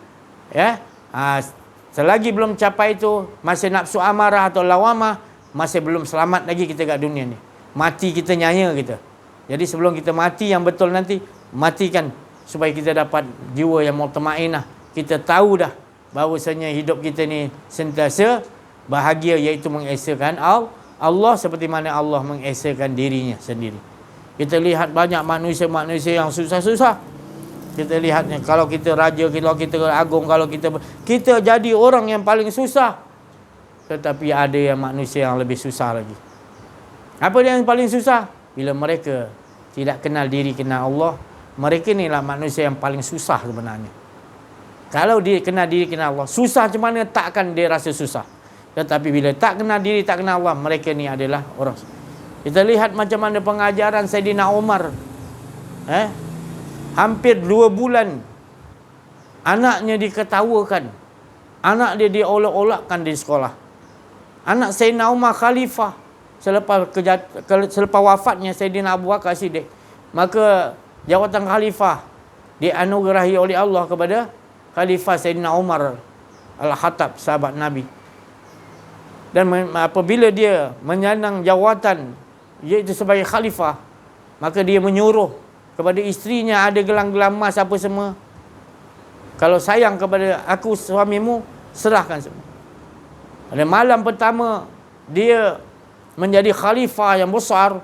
Ya. Selagi belum capai itu, masih nafsu amarah atau lawamah, masih belum selamat lagi kita kat dunia ni. Mati kita nyaya kita. Jadi sebelum kita mati yang betul nanti, matikan supaya kita dapat jiwa yang mutmainnah. Kita tahu dah bahawasanya hidup kita ni sentiasa bahagia, iaitu mengesakan Allah seperti mana Allah mengesakan dirinya sendiri. Kita lihat banyak manusia-manusia yang susah-susah. Kita lihat ni, kalau kita raja, kalau kita agung, kalau kita jadi orang yang paling susah. Tetapi ada yang manusia yang lebih susah lagi. Apa dia yang paling susah? Bila mereka tidak kenal diri, kenal Allah, mereka ni lah manusia yang paling susah sebenarnya. Kalau dia kenal diri, kenal Allah, susah macam mana takkan dia rasa susah. Tetapi bila tak kenal diri, tak kenal Allah, mereka ni adalah orang. Kita lihat macam mana pengajaran Saidina Umar. Hampir 2 bulan anaknya diketawakan. Anak dia diolok-olakkan di sekolah. Anak Saidina Umar khalifah selepas wafatnya Saidina Abu Bakar Siddiq. Maka jawatan khalifah dianugerahi oleh Allah kepada Khalifah Sayyidina Umar Al-Khattab, sahabat Nabi. Dan apabila dia menyandang jawatan, iaitu sebagai khalifah, maka dia menyuruh kepada isterinya, ada gelang-gelang emas apa semua. Kalau sayang kepada aku suamimu, serahkan semua. Pada malam pertama dia menjadi khalifah yang besar,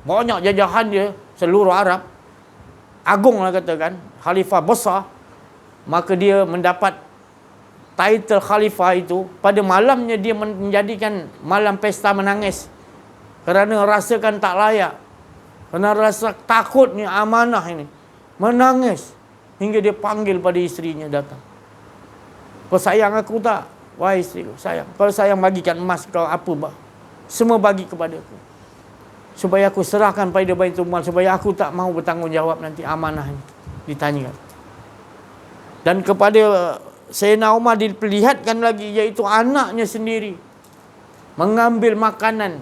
banyak jajahan dia seluruh Arab, agung lah katakan, khalifah besar. Maka dia mendapat title khalifah itu. Pada malamnya dia menjadikan malam pesta menangis, kerana rasakan tak layak, kerana rasa takutnya amanah ini. Menangis hingga dia panggil pada isterinya datang. Kau sayang aku tak? Wahai isteriku, sayang. Kalau sayang, bagikan emas kau apa, semua bagi kepada aku, supaya aku serahkan pada Baitul Mal, supaya aku tak mahu bertanggungjawab nanti amanah ini ditanyakan. Dan kepada Sayyidina Umar diperlihatkan lagi, iaitu anaknya sendiri mengambil makanan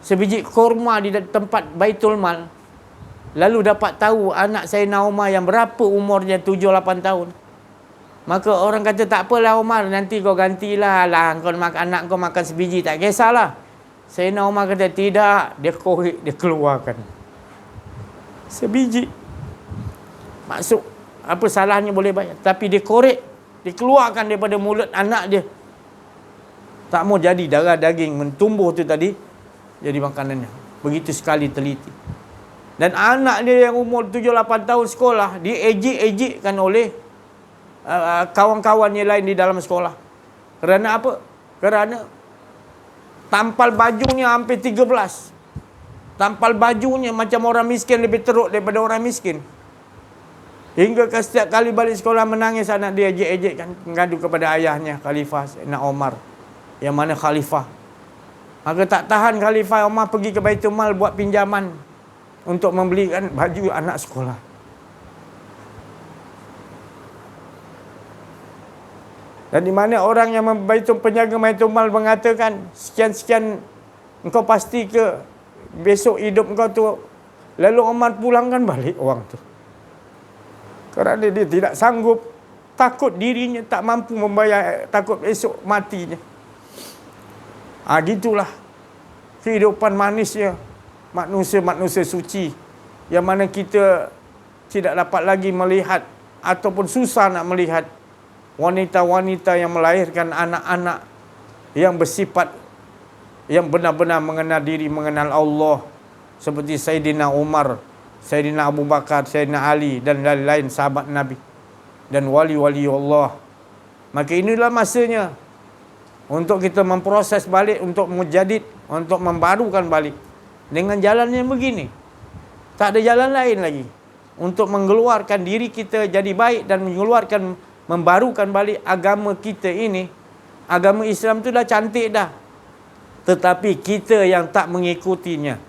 sebiji kurma di tempat Baitul Mal. Lalu dapat tahu anak Sayyidina Umar yang berapa umurnya, 7-8 tahun. Maka orang kata tak apalah Umar, nanti kau gantilah lah, kau makan, anak kau makan sebiji tak kisahlah. Sayyidina Umar kata tidak, dia korek, dia keluarkan sebiji. Maksud apa salahnya boleh bayar, tapi dia korek, dia keluarkan daripada mulut anak dia. Tak mau jadi darah daging mentumbuh tu tadi jadi makanannya. Begitu sekali teliti. Dan anak dia yang umur 7-8 tahun sekolah diejek-ejekkan oleh kawan-kawannya lain di dalam sekolah. Kerana apa? Kerana tampal bajunya hampir 13. Tampal bajunya macam orang miskin, lebih teruk daripada orang miskin. Hingga setiap kali balik sekolah menangis anak dia, ejek-ejekkan, mengadu kepada ayahnya, Khalifah Sayyidina Umar. Yang mana khalifah. Maka tak tahan Khalifah Umar pergi ke Baitul Mal buat pinjaman untuk membelikan baju anak sekolah. Dan di mana orang yang penjaga Baitul Mal mengatakan, sekian-sekian engkau pasti ke besok hidup engkau tu. Lalu Umar pulangkan balik orang tu. Kerana dia tidak sanggup, takut dirinya tak mampu membayar, takut esok matinya. Gitulah kehidupan manisnya manusia-manusia suci, yang mana kita tidak dapat lagi melihat ataupun susah nak melihat wanita-wanita yang melahirkan anak-anak yang bersifat, yang benar-benar mengenal diri, mengenal Allah, seperti Sayyidina Umar, Sayyidina Abu Bakar, Sayyidina Ali dan lain-lain sahabat Nabi dan wali-wali Allah. Maka inilah masanya untuk kita memproses balik, untuk mujadid, untuk membarukan balik dengan jalan yang begini. Tak ada jalan lain lagi untuk mengeluarkan diri kita jadi baik dan membarukan balik agama kita ini. Agama Islam tu dah cantik dah, tetapi kita yang tak mengikutinya.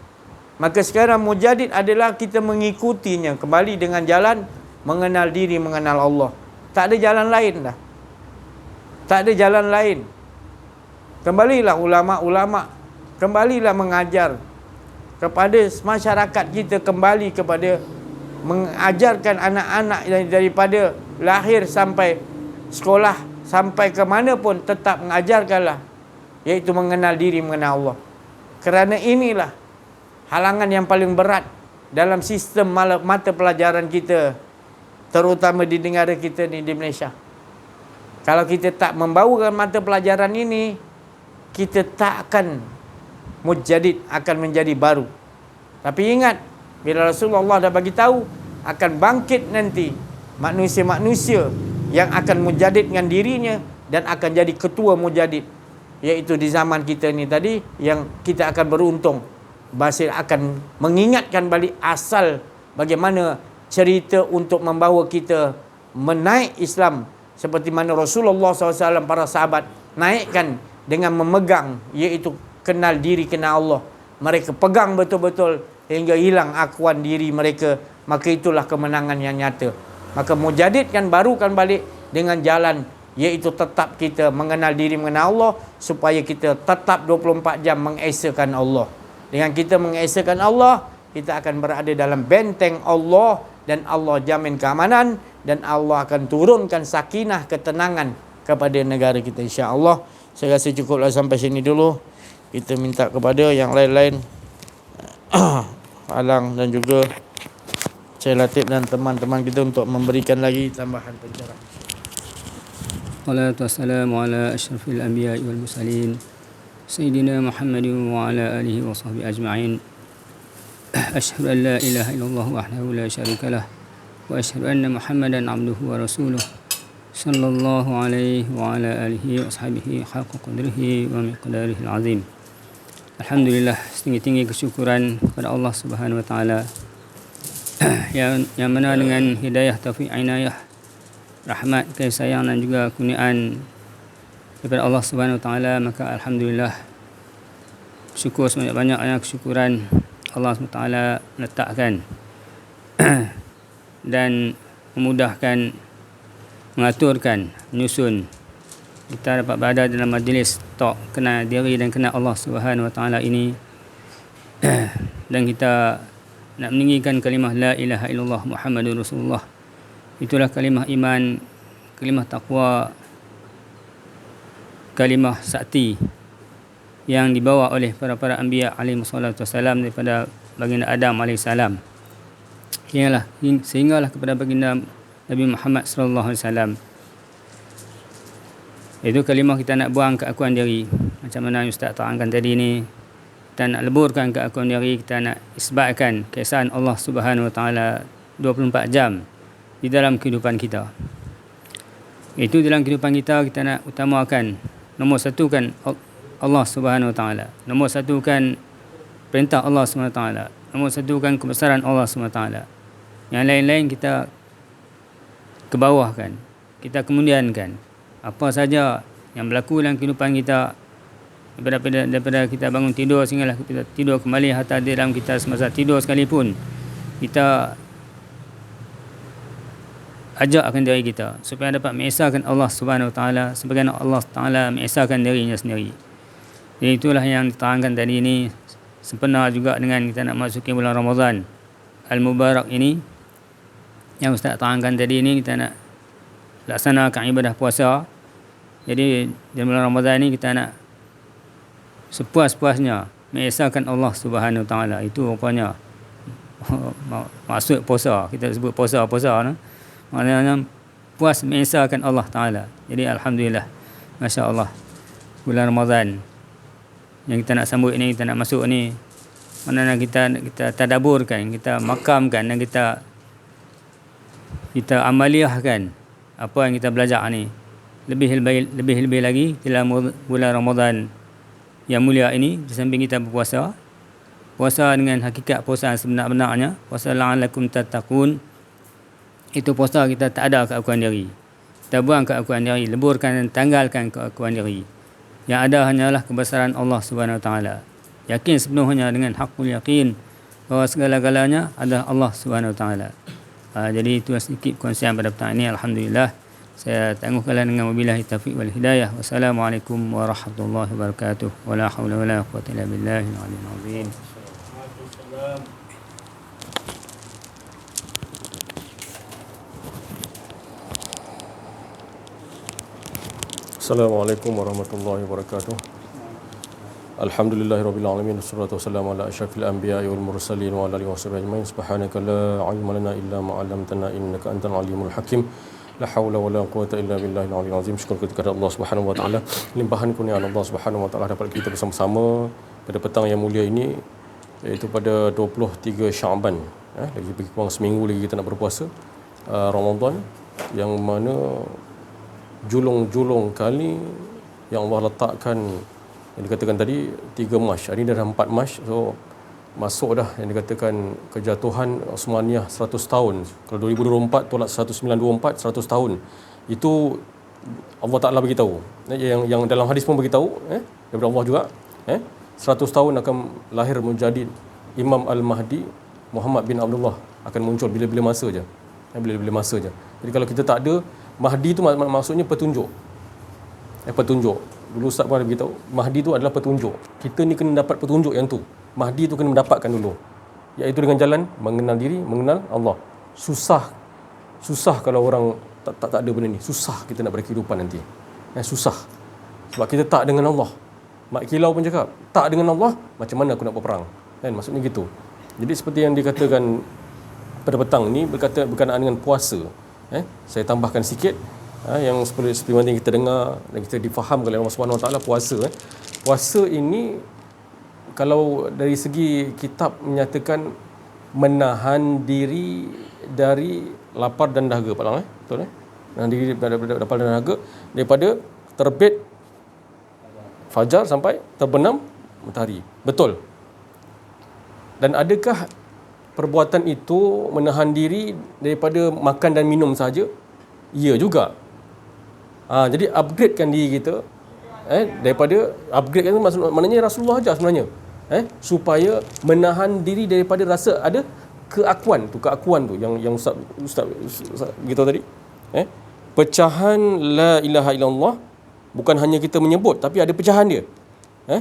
Maka sekarang mujadid adalah kita mengikutinya kembali dengan jalan mengenal diri, mengenal Allah. Tak ada jalan lain dah. Tak ada jalan lain. Kembalilah ulama-ulama, kembalilah mengajar kepada masyarakat kita, kembali kepada mengajarkan anak-anak daripada lahir sampai sekolah, sampai ke mana pun tetap mengajarkanlah, iaitu mengenal diri, mengenal Allah. Kerana inilah halangan yang paling berat dalam sistem mata pelajaran kita, terutama di negara kita ni, di Malaysia. Kalau kita tak membawakan mata pelajaran ini, kita tak akan mujadid, akan menjadi baru. Tapi ingat, bila Rasulullah dah bagi tahu akan bangkit nanti manusia-manusia yang akan mujadid dengan dirinya dan akan jadi ketua mujadid, iaitu di zaman kita ni tadi, yang kita akan beruntung. Basir akan mengingatkan balik asal bagaimana cerita untuk membawa kita menaik Islam, seperti mana Rasulullah SAW, para sahabat naikkan dengan memegang, iaitu kenal diri, kenal Allah. Mereka pegang betul-betul hingga hilang akuan diri mereka. Maka itulah kemenangan yang nyata. Maka mujadidkan, barukan balik dengan jalan, iaitu tetap kita mengenal diri, mengenal Allah, supaya kita tetap 24 jam mengesakan Allah. Dengan kita mengesakan Allah, kita akan berada dalam benteng Allah, dan Allah jamin keamanan, dan Allah akan turunkan sakinah, ketenangan kepada negara kita, insya-Allah. Saya rasa cukuplah sampai sini dulu. Kita minta kepada yang lain-lain, Alang dan juga Cik Latif dan teman-teman kita untuk memberikan lagi tambahan pencerahan. Salatu wassalamu ala asyrafil anbiya'i wal mursalin Sayyidina Muhammadin wa ala alihi wa sahbihi ajma'in. Asyhadu an la ilaha illallah wahdahu la syarika lah, wa asyhadu anna Muhammadan abduhu wa rasuluh sallallahu alaihi wa ala alihi wa sahbihi haqqa qadrihi wa miqdarihil azim. Alhamdulillah, setinggi-tinggi kesyukuran kepada Allah Subhanahu wa taala yang mana dengan hidayah, taufik, inayah, rahmat, kasih sayang dan juga kurniaan daripada Allah Subhanahu wa taala, maka alhamdulillah, syukur sebanyak-banyaknya kesyukuran Allah Subhanahu wa taala letakkan dan memudahkan, mengaturkan, menyusun kita dapat berada dalam majlis talk kenal diri dan kenal Allah Subhanahu wa taala ini dan kita nak meninggikan kalimah la ilaha illallah Muhammadur Rasulullah. Itulah kalimah iman, kalimah taqwa, kalimah sakti yang dibawa oleh para anbiya alaihi wassalatu wassalam daripada baginda Adam alaihi salam. Sehinggalah kepada baginda Nabi Muhammad sallallahu alaihi wasallam. Itu kalimah kita nak buang keakuan diri. Macam mana Ustaz terangkan tadi ni, kita nak leburkan keakuan diri, kita nak isbatkan keesaan Allah Subhanahu Wa Taala 24 jam di dalam kehidupan kita. Itu dalam kehidupan kita nak utamakan, nombor satu kan Allah Subhanahu Wa Taala, nombor satu kan perintah Allah Subhanahu Wa Taala, nombor satu kan kebesaran Allah Subhanahu Wa Taala. Yang lain-lain kita kebawahkan, kita kemudiankan. Apa saja yang berlaku dalam kehidupan kita, daripada kita bangun tidur sehinggalah kita tidur kembali, hatta di dalam kita semasa tidur sekalipun, kita ajak akan diri kita supaya dapat mengesahkan Allah Subhanahu Wa Taala sebagaimana Allah Taala mengesahkan dirinya sendiri. Jadi itulah yang diterangkan tadi ini, sempena juga dengan kita nak masuki bulan Ramadan Al-Mubarak ini. Yang Ustaz terangkan tadi ini, kita nak laksanakan ibadah puasa. Jadi dalam bulan Ramadan ini kita nak sepuas-puasnya mengesahkan Allah Subhanahu Wa Taala. Itu rupanya maksud puasa. Kita sebut puasa nah. Maknanya puas mengesahkan Allah Taala. Jadi alhamdulillah, masya-Allah, bulan Ramadan yang kita nak sambut ini, kita nak masuk ni, maknanya kita tadaburkan, kita makamkan dan kita amaliyahkan apa yang kita belajar ni. Lebih lagi dalam bulan Ramadan yang mulia ini, di samping kita berpuasa, puasa dengan hakikat puasa sebenar-benarnya, puasa la'allakum tattaqun, itu puasa kita tak ada keakuan diri, kita buang keakuan diri, leburkan dan tanggalkan keakuan diri. Yang ada hanyalah kebesaran Allah Subhanahu Wa Taala. Yakin sepenuhnya dengan hakul yakin bahawa segala-galanya adalah Allah Subhanahu Wa Taala. Jadi itu sedikit kongsian pada petang ini. Alhamdulillah, saya tangguhkan dengan wabillahi taufiq wal hidayah. Wassalamualaikum warahmatullahi wabarakatuh. Wala haula wala quwwata illa billahil aliyyil azim. Assalamualaikum warahmatullahi wabarakatuh. Alhamdulillahirabbil alamin, wassalatu wassalamu ala asyrafil anbiya'i wal mursalin wa ala alihi washabihi ajmain. Subhanaka la ilma lana illa ma 'allamtana innaka antal alimul hakim. La haula wala quwwata illa billahil aliyyil azim. Syukur kepada Allah Subhanahu wa taala, limpahan kurnia Allah Subhanahu wa taala dapat kita bersama-sama pada petang yang mulia ini, iaitu pada 23 Syaban. Lagi kurang seminggu lagi kita nak berpuasa Ramadan, yang mana julung-julung kali yang Allah letakkan, yang dikatakan tadi 3 Mac, hari ini dah 4 Mac, so masuk dah yang dikatakan kejatuhan Osmaniyah 100 tahun. Kalau 2024 tolak 1924, 100 tahun. Itu Allah Ta'ala beritahu, yang dalam hadis pun beritahu, daripada Allah juga, 100 tahun akan lahir menjadi Imam Al-Mahdi Muhammad bin Abdullah, akan muncul bila-bila masa je. Bila-bila masa je. Jadi kalau kita tak ada Mahdi tu, maksudnya petunjuk. Petunjuk. Dulu Ustaz pun ada beritahu, Mahdi tu adalah petunjuk. Kita ni kena dapat petunjuk yang tu. Mahdi tu kena mendapatkan dulu, iaitu dengan jalan mengenal diri, mengenal Allah. Susah kalau orang tak ada benda ni. Susah kita nak berkehidupan nanti. Susah. Sebab kita tak dengan Allah. Mak Kilau pun cakap, tak dengan Allah, macam mana aku nak berperang? Maksudnya gitu. Jadi seperti yang dikatakan pada petang ni berkenaan dengan puasa. Saya tambahkan sikit, yang seperti mana kita dengar dan kita difahamkan oleh Allah Subhanahu Wa Taala, puasa. Puasa ini kalau dari segi kitab menyatakan menahan diri dari lapar dan dahaga, Pak Lang, betul? Menahan diri daripada lapar dan dahaga, daripada terbit fajar sampai terbenam matahari. Betul. Dan adakah perbuatan itu menahan diri daripada makan dan minum saja? Ya juga. Jadi upgradekan diri kita, daripada upgrade kan maknanya Rasulullah ajar sebenarnya, supaya menahan diri daripada rasa ada keakuan tu yang Ustaz beritahu tadi, pecahan la ilaha illallah, bukan hanya kita menyebut tapi ada pecahan dia,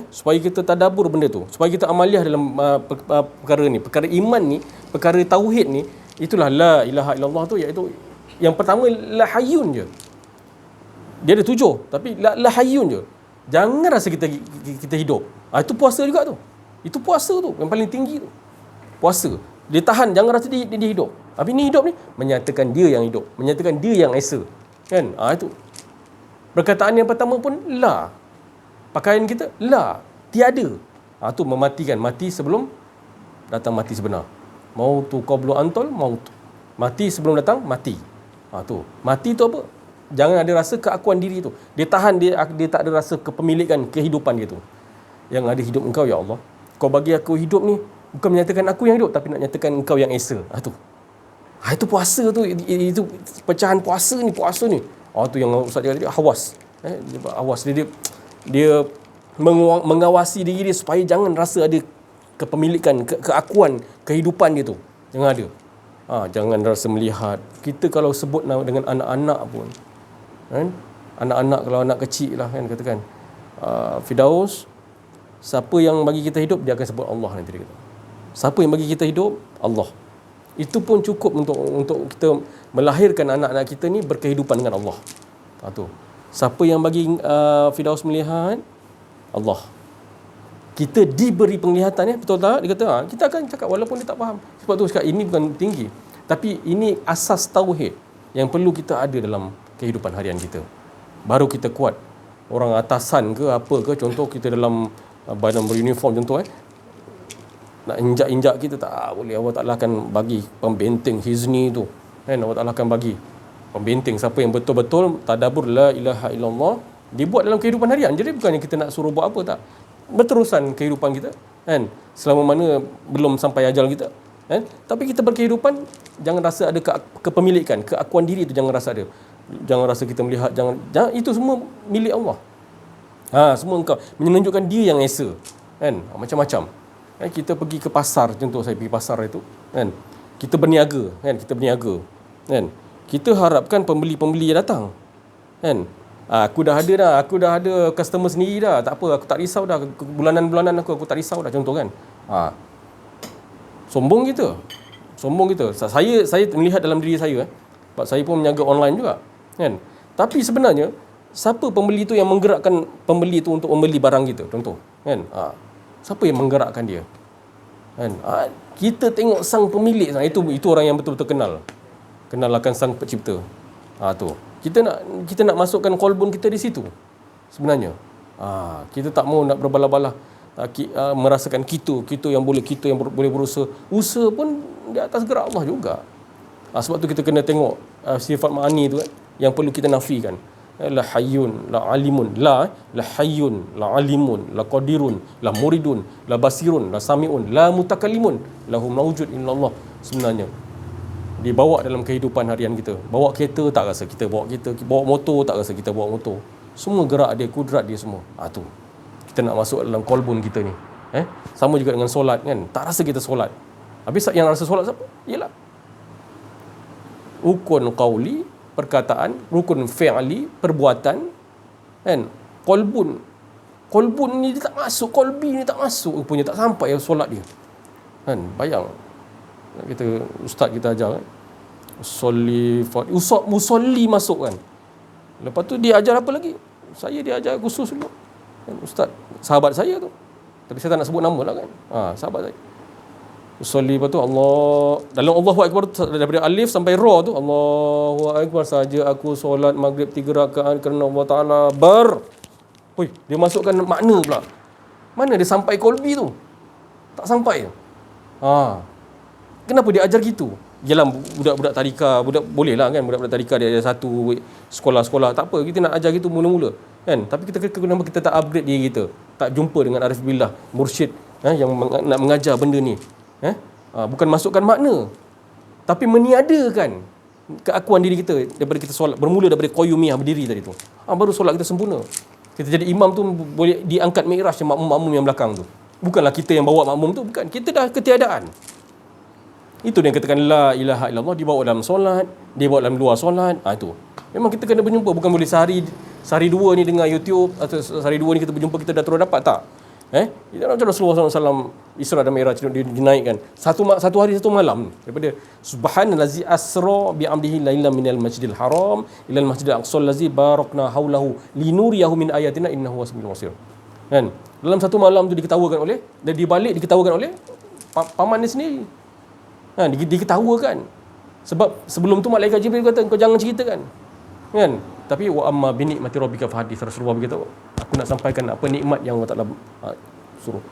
supaya kita tadabbur benda tu, supaya kita amaliyah dalam perkara ni, perkara iman ni, perkara tauhid ni. Itulah la ilaha illallah tu, iaitu yang pertama la hayyun je. Dia ada 7, tapi la hayyun je. Jangan rasa kita hidup. Itu puasa juga tu. Itu puasa tu yang paling tinggi tu. Puasa. Dia tahan, jangan rasa dia hidup. Tapi ni hidup ni menyatakan dia yang hidup, menyatakan dia yang esa. Kan? Itu. Perkataan yang pertama pun la. Pakaian kita la, tiada. Tu mematikan, mati sebelum datang mati sebenar. Mautu qabla antol maut. Mati sebelum datang mati. Tu. Mati tu apa? Jangan ada rasa keakuan diri tu. Dia tahan, dia tak ada rasa kepemilikan kehidupan dia tu. Yang ada hidup engkau ya Allah. Kau bagi aku hidup ni bukan menyatakan aku yang hidup, tapi nak nyatakan engkau yang esa. Tu. Itu puasa tu. Itu pecahan puasa ni. Tu yang Ustaz cakap tadi, hawas. Hawas dia mengawasi diri dia supaya jangan rasa ada kepemilikan, keakuan kehidupan dia tu. Jangan ada. Jangan rasa melihat. Kita kalau sebut dengan anak-anak pun, kan? Anak-anak, kalau anak kecil lah kan, katakan Firdaus, siapa yang bagi kita hidup, dia akan sebut Allah nanti dia kata. Siapa yang bagi kita hidup? Allah. Itu pun cukup untuk kita melahirkan anak-anak kita ni berkehidupan dengan Allah. Tu. Siapa yang bagi Firdaus melihat? Allah. Kita diberi penglihatan, betul tak? Dia kata, kita akan cakap walaupun dia tak faham. Sebab tu cakap ini bukan tinggi, tapi ini asas tauhid yang perlu kita ada dalam kehidupan harian kita. Baru kita kuat. Orang atasan ke apa ke, contoh kita dalam badan beruniform contoh, nak injak-injak kita tak boleh. Allah Ta'ala akan bagi pembenteng hizni tu, kan? Allah Ta'ala akan bagi pembenteng siapa yang betul-betul tadabbur la ilaha illallah, dibuat dalam kehidupan harian. Jadi bukannya kita nak suruh buat apa, tak. Berterusan kehidupan kita, kan? Selama mana belum sampai ajal kita, kan? Tapi kita berkehidupan, jangan rasa ada kepemilikan, keakuan diri itu jangan rasa ada. Jangan rasa kita melihat, jangan itu semua milik Allah. Semua engkau menunjukkan dia yang esa, kan? Macam-macam. Kita pergi ke pasar, contoh saya pergi pasar itu, kan? Kita berniaga, kan? Kita harapkan pembeli-pembeli yang datang, kan? Aku dah ada customer sendiri dah. Tak apa, aku tak risau dah. Bulanan-bulanan aku tak risau dah, contoh kan. Sombong kita. Saya melihat dalam diri saya, sebab saya pun meniaga online juga, kan. Tapi sebenarnya siapa pembeli tu yang menggerakkan pembeli tu untuk membeli barang kita, contoh, kan. Siapa yang menggerakkan dia, kan? Kita tengok sang pemilik, itu orang yang betul-betul kenal akan sang pencipta. Tu. Kita nak masukkan kolbun kita di situ sebenarnya. Kita tak mau nak berbalah-balah, merasakan kita yang boleh berusaha. Usaha pun di atas gerak Allah juga. Sebab tu kita kena tengok sifat ma'ani tu, yang perlu kita nafikan. La hayyun, la alimun, la hayyun, la alimun, la qadirun, la muridun, la basirun, la samiun, la mutakallimun, lahum mawjud illallah. Sebenarnya dibawa dalam kehidupan harian kita. Bawa kereta tak rasa kita bawa kereta, bawa motor tak rasa kita bawa motor. Semua gerak dia, kudrat dia semua. Tu. Kita nak masuk dalam kolbun kita ni. Sama juga dengan solat, kan? Tak rasa kita solat. Habis yang rasa solat siapa? Yalah. Rukun qauli, perkataan, rukun fi'li, perbuatan, kan? Kolbun ni dia tak masuk, kolbi ni tak masuk, punya tak sampai solat dia. Kan? Bayang. Ustaz kita ajar, kan? Musolli masuk, kan? Lepas tu dia ajar apa lagi? Saya dia ajar khusus dulu, kan? Ustaz sahabat saya tu, tapi saya tak nak sebut nama lah, kan? Sahabat saya musolli. Lepas tu Allah, dalam Allahu Akbar daripada alif sampai ra tu, Allahu Akbar saja aku solat maghrib 3 rakaat kerana Allah Ta'ala dia masukkan makna pula. Mana dia sampai kolbi tu? Tak sampai. Kenapa dia ajar gitu? Yalah, budak-budak tadika, boleh lah, kan? Budak-budak tadika dia ada satu sekolah-sekolah, tak apa, kita nak ajar gitu mula-mula, kan? Tapi kenapa kita tak upgrade diri kita? Tak jumpa dengan arif billah, mursyid, yang nak mengajar benda ni. Bukan masukkan makna, tapi meniadakan keakuan diri kita daripada kita solat, bermula daripada qayyumiyah, berdiri tadi tu. Baru solat kita sempurna. Kita jadi imam tu boleh diangkat mi'raj makmum-makmum yang belakang tu. Bukanlah kita yang bawa makmum tu, bukan. Kita dah ketiadaan. Itu dia katakan la ilaha illallah, dibawa dalam solat, dibawa dalam luar solat. Itu memang kita kena berjumpa. Bukan boleh sehari dua ni dengar YouTube, atau sehari dua ni kita berjumpa, kita dah terus dapat, tak. Rasulullah SAW Isra dan Mi'raj dinaikkan satu hari satu malam daripada subhanallazi asra bi amdihi lailan minal masjidil haram ila al masjidil aqsa allazi barakna haulahu linuriyahu min ayatina innahu wasmiul basir. Kan? Dalam satu malam tu diketawakan oleh dan dibalik diketawakan oleh paman dia sendiri. Diketawakan. Sebab sebelum tu malaikat Jibril kata kau jangan ceritakan. Kan? Tapi wa amma bi ni'mati rabbika fahadits, Rasulullah berkata aku nak sampaikan apa nikmat yang Allah Taala suruh.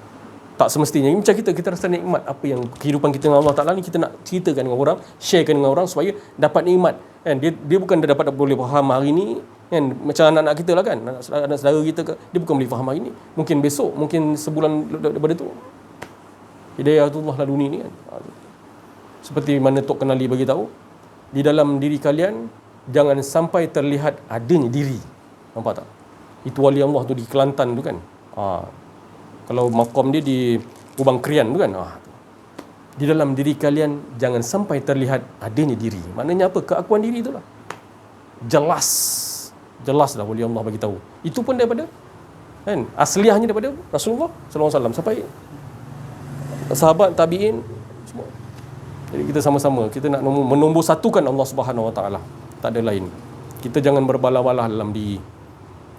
Tak semestinya macam kita rasa nikmat apa yang kehidupan kita dengan Allah Taala ni kita nak ceritakan dengan orang, sharekan dengan orang supaya dapat nikmat. Kan? Dia bukan dia dapat boleh faham hari ni kan, macam anak-anak kita lah kan, anak saudara kita dia bukan boleh faham hari ni, mungkin besok, mungkin sebulan daripada tu. Hidayatullah laduni ni kan. Seperti mana Tok Kenali bagi tahu, di dalam diri kalian jangan sampai terlihat adanya diri. Nampak tak? Itu wali Allah tu di Kelantan tu kan. Kalau makom dia di Ubang Krian tu kan. Di dalam diri kalian jangan sampai terlihat adanya diri. Maknanya apa? Keakuan diri itulah. Jelas dah wali Allah bagi tahu. Itu pun daripada kan, asliahnya daripada Rasulullah sallallahu alaihi wasallam sampai sahabat tabi'in semua. Jadi kita sama-sama kita nak menombor satukan Allah Subhanahu Wa Taala. Tak ada lain. Kita jangan berbalah-balah dalam diri.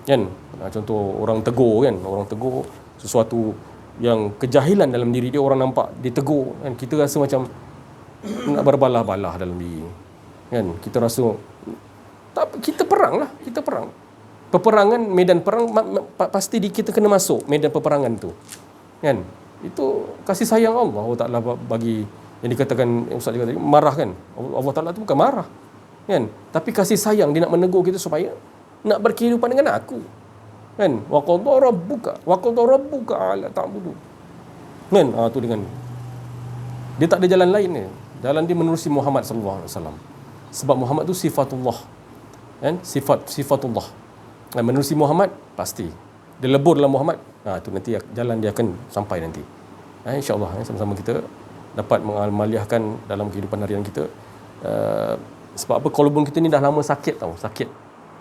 Kan? Contoh orang tegur kan, orang tegur sesuatu yang kejahilan dalam diri dia, orang nampak dia tegur kan, kita rasa macam nak berbalah-balah dalam diri. Kan? Kita rasa tak, kita perang. Peperangan, medan perang pasti kita kena masuk medan peperangan tu. Kan? Itu kasih sayang Allah Taala bagi yang dikatakan Ustaz juga tadi, marah kan. Allah Taala tu bukan marah. Kan? Tapi kasih sayang dia nak menegur kita supaya nak berkehidupan dengan aku. Kan? Wa qadha rabbuka ala ta'budu. Kan? Tu dengan dia tak ada jalan lain ni. Jalan dia menerusi Muhammad sallallahu alaihi wasallam. Sebab Muhammad tu sifatullah. Kan? Sifatullah. Menerusi Muhammad pasti. Dia lebur dalam Muhammad, tu nanti jalan dia akan sampai nanti. InsyaAllah sama-sama kita dapat mengamaliahkan dalam kehidupan harian kita. Sebab apa, kolobon kita ni dah lama sakit tau, sakit.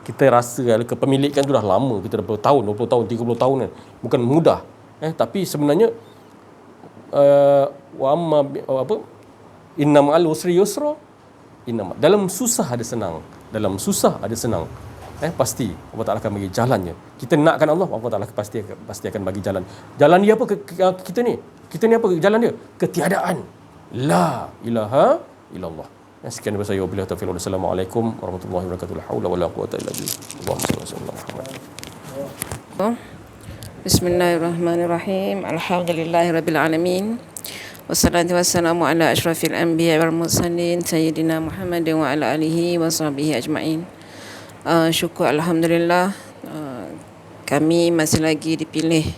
Kita rasa kepemilikan tu dah lama, kita dah berapa tahun, 20 tahun, 30 tahun kan. Bukan mudah. Tapi sebenarnya inna ma'al usri yusra. Dalam susah ada senang. Pasti Allah Ta'ala akan bagi jalannya. Kita nakkan Allah Ta'ala pasti akan bagi jalan. Jalan dia apa? Kita ni apa jalan dia? Ketiadaan. La ilaha illallah. Sekian daripada saya. Wabillahi taufiq. Wassalamualaikum warahmatullahi wabarakatuh. La haula wala quwwata illa billah. Allahumma shalli ala Muhammad. Bismillahirrahmanirrahim. Alhamdulillahirabbil alamin. Wassalatu wassalamu ala asyrafil anbiya wal mursalin sayyidina Muhammadin wa ala alihi wa sahbihi ajma'in. Syukur alhamdulillah, kami masih lagi dipilih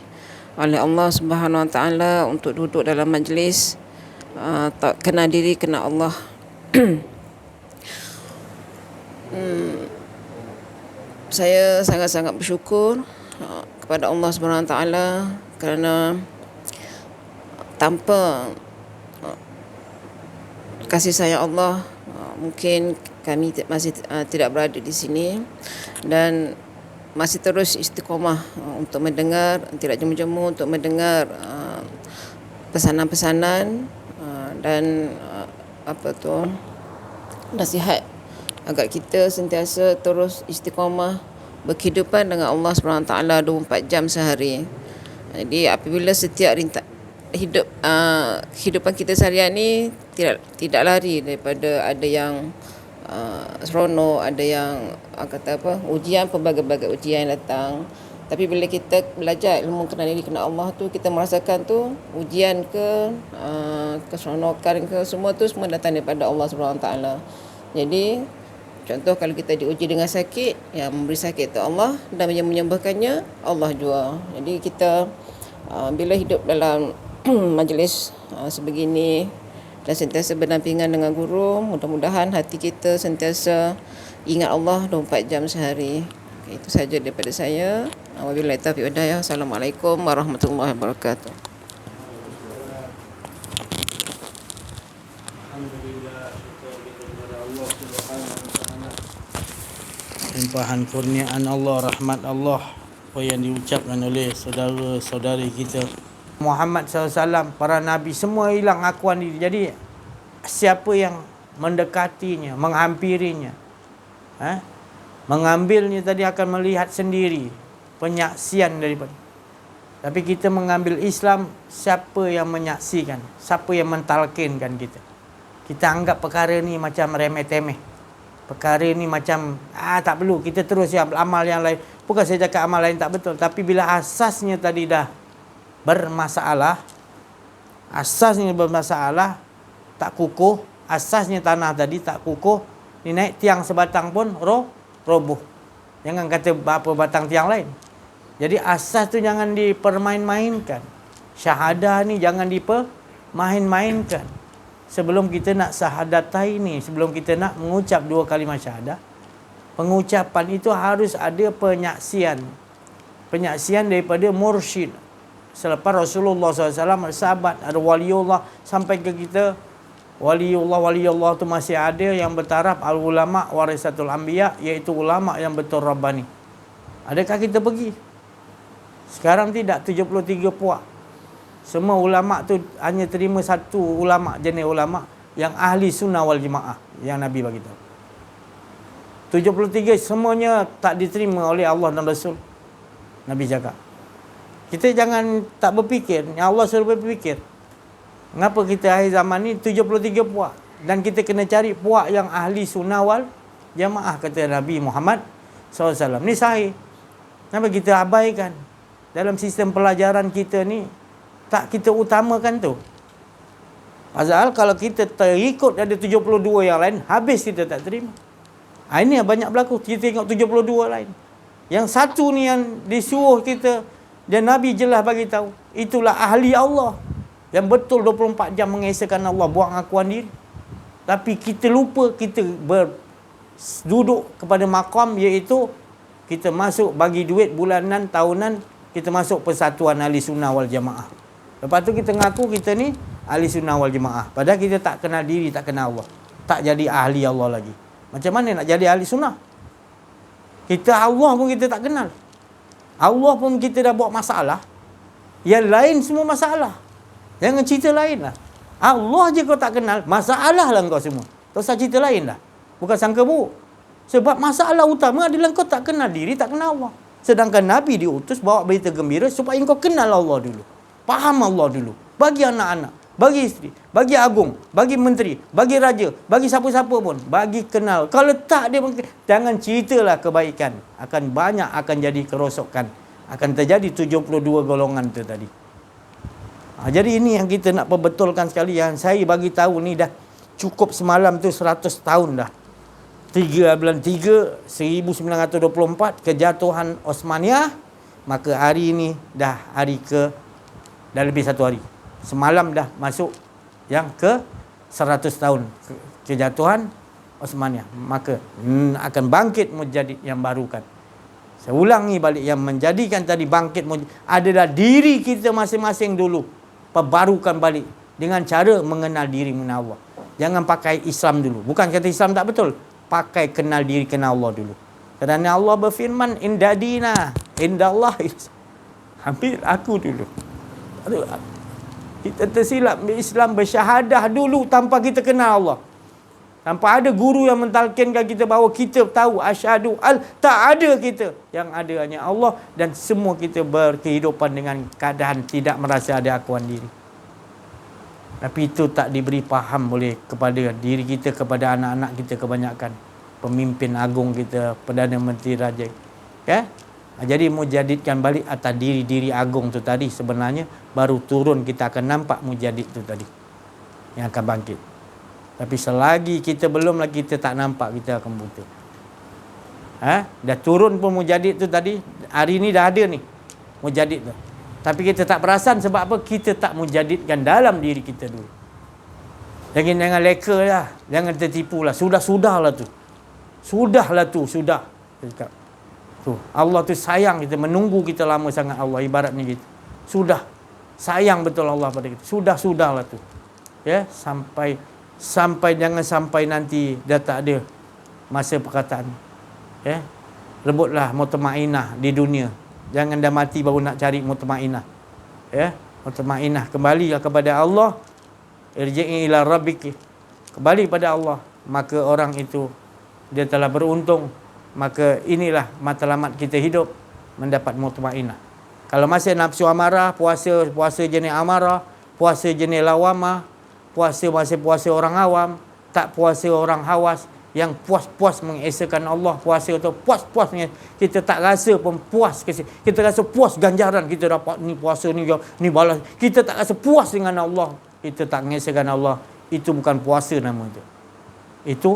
oleh Allah Subhanahu Wa Taala untuk duduk dalam majlis tak kenal diri kenal Allah. Saya sangat-sangat bersyukur kepada Allah Subhanahu Wa Taala kerana tanpa kasih sayang Allah mungkin kami masih tidak berada di sini dan masih terus istiqamah untuk mendengar, tidak jemu-jemu untuk mendengar pesanan-pesanan dan nasihat agar kita sentiasa terus istiqamah berkehidupan dengan Allah SWT 24 jam sehari. Jadi apabila setiap kehidupan kita seharian ni tidak lari daripada ada yang seronok, ada yang ujian, pelbagai-bagai ujian yang datang. Tapi bila kita belajar ilmu kenal diri kenal Allah tu, kita merasakan tu ujian ke keseronokan ke, semua datang daripada Allah SWT. Jadi contoh kalau kita diuji dengan sakit, yang memberi sakit itu Allah dan yang menyembuhkannya Allah jua. Jadi kita bila hidup dalam majlis sebegini dan sentiasa berdampingan dengan guru, mudah-mudahan hati kita sentiasa ingat Allah 24 jam sehari. Itu saja daripada saya. Wabillahi taufiq wal hidayah. Assalamualaikum warahmatullahi wabarakatuh. Limpahan kurniaan Allah, rahmat Allah apa yang diucapkan oleh saudara-saudari kita Muhammad SAW, para nabi semua hilang akuan diri. Jadi siapa yang mendekatinya, menghampirinya, mengambilnya tadi akan melihat sendiri penyaksian daripada. Tapi kita mengambil Islam, siapa yang menyaksikan, siapa yang mentalkinkan kita. Kita anggap perkara ni macam remeh-temeh. Perkara ni macam tak perlu, kita terus yang amal yang lain. Bukan saya cakap amal lain tak betul, tapi bila asasnya tadi dah bermasalah, tak kukuh, asasnya tanah tadi tak kukuh, ni naik tiang sebatang pun roboh. Jangan kata berapa batang tiang lain. Jadi asas tu jangan dipermain-mainkan. Syahadah ni jangan dipermain-mainkan. Sebelum kita nak syahadatai ni, sebelum kita nak mengucap 2 kalimah syahadah, pengucapan itu harus ada penyaksian. Penyaksian daripada mursyid. Selepas Rasulullah SAW, sahabat, ada waliullah, sampai ke kita, waliullah tu masih ada yang bertaraf al-ulama warisatul anbiya, iaitu ulama yang betul rabbani. Adakah kita pergi? Sekarang tidak, 73 puak. Semua ulama tu hanya terima satu ulama, jenis ulama yang ahli sunnah wal jemaah yang Nabi bagi tahu. 73 semuanya tak diterima oleh Allah dan Rasul. Nabi cakap. Kita jangan tak berfikir, Allah suruh berfikir. Mengapa kita akhir zaman ni 73 puak, dan kita kena cari puak yang ahli sunnah wal jemaah, kata Nabi Muhammad SAW. Ni sahih. Kenapa kita abaikan? Dalam sistem pelajaran kita ni tak kita utamakan tu. Pasal kalau kita terikut ada 72 yang lain, habis kita tak terima. Ini yang banyak berlaku. Kita tengok 72 lain. Yang satu ni yang disuruh kita, dan Nabi jelas bagi tahu, itulah ahli Allah yang betul 24 jam mengesahkan Allah, buang akuan diri. Tapi kita lupa, kita duduk kepada maqam, iaitu kita masuk bagi duit bulanan, tahunan, kita masuk persatuan ahli sunnah wal jemaah. Lepas tu kita ngaku kita ni ahli sunnah wal jemaah. Padahal kita tak kenal diri, tak kenal Allah. Tak jadi ahli Allah lagi. Macam mana nak jadi ahli sunnah? Kita Allah pun kita tak kenal. Allah pun kita dah buat masalah. Yang lain semua masalah. Jangan cerita lain lah. Allah je kau tak kenal, masalah lah kau semua. Tak usah cerita lain dah. Bukan sangka buruk. Sebab masalah utama adalah kau tak kenal diri, tak kenal Allah. Sedangkan Nabi diutus bawa berita gembira supaya kau kenal Allah dulu. Faham Allah dulu. Bagi anak-anak, bagi isteri, bagi agung, bagi menteri, bagi raja, bagi siapa-siapa pun, bagi kenal. Kalau tak dia jangan ceritalah kebaikan. Akan banyak akan jadi kerosakan. Akan terjadi 72 golongan tu tadi. Jadi ini yang kita nak perbetulkan sekali. Yang saya bagi tahu ni dah cukup semalam tu 100 tahun dah. 3 bulan 3 1924 kejatuhan Osmaniyah. Maka hari ini dah hari dah lebih 1 hari. Semalam dah masuk yang ke 100 tahun kejatuhan Osmaniyah. Maka akan bangkit mujadid yang barukan. Saya ulangi balik, yang menjadikan tadi bangkit adalah diri kita masing-masing dulu. Perbarukan balik dengan cara mengenal diri, mengenal Allah. Jangan pakai Islam dulu. Bukan kata Islam tak betul. Pakai kenal diri, kenal Allah dulu. Kerana Allah berfirman, inda dina, inda Allah. Hampir aku dulu. Kita tersilap Islam bersyahadah dulu tanpa kita kenal Allah. Tanpa ada guru yang mentalkinkan kita bahawa kita tahu asyhadu tak ada kita. Yang ada hanya Allah, dan semua kita berkehidupan dengan keadaan tidak merasa ada akuan diri. Tapi itu tak diberi faham oleh kepada diri kita, kepada anak-anak kita kebanyakan. Pemimpin agung kita, Perdana Menteri, Raja. Jadi mujadidkan balik atas diri-diri agung tu tadi, sebenarnya baru turun kita akan nampak mujadid tu tadi yang akan bangkit. Tapi selagi kita belum lagi, kita tak nampak, kita akan buta. Dah turun pun mujadid tu tadi, hari ni dah ada ni mujadid tu. Tapi kita tak perasan sebab apa? Kita tak mujadidkan dalam diri kita dulu. Jangan leka lah, jangan tertipu lah. Sudah-sudahlah tu. Sudahlah tu, sudah. Tu, Allah tu sayang kita, menunggu kita lama sangat Allah, ibaratnya gitu. Sudah. Sayang betul Allah pada kita. Sudah-sudahlah tu. Ya, sampai jangan sampai nanti dah tak ada masa perkataan. Ya. Rebutlah mutmainah di dunia. Jangan dah mati baru nak cari mutmainah. Ya, mutmainah, kembalilah kepada Allah. Irji'i ila rabbiki, kembali pada Allah, maka orang itu dia telah beruntung. Maka inilah matlamat kita hidup, mendapat mutmainah. Kalau masih nafsu amarah, puasa jenis amarah, puasa jenis lawamah, masih puasa orang awam, tak puasa orang hawas, yang puas-puas mengesakan Allah. Puasa tu puas-puas, kita tak rasa pun puas. Kita rasa puas ganjaran kita dapat ni, puasa ni balas. Kita tak rasa puas dengan Allah. Kita tak mengesakan Allah. Itu bukan puasa nama itu. Itu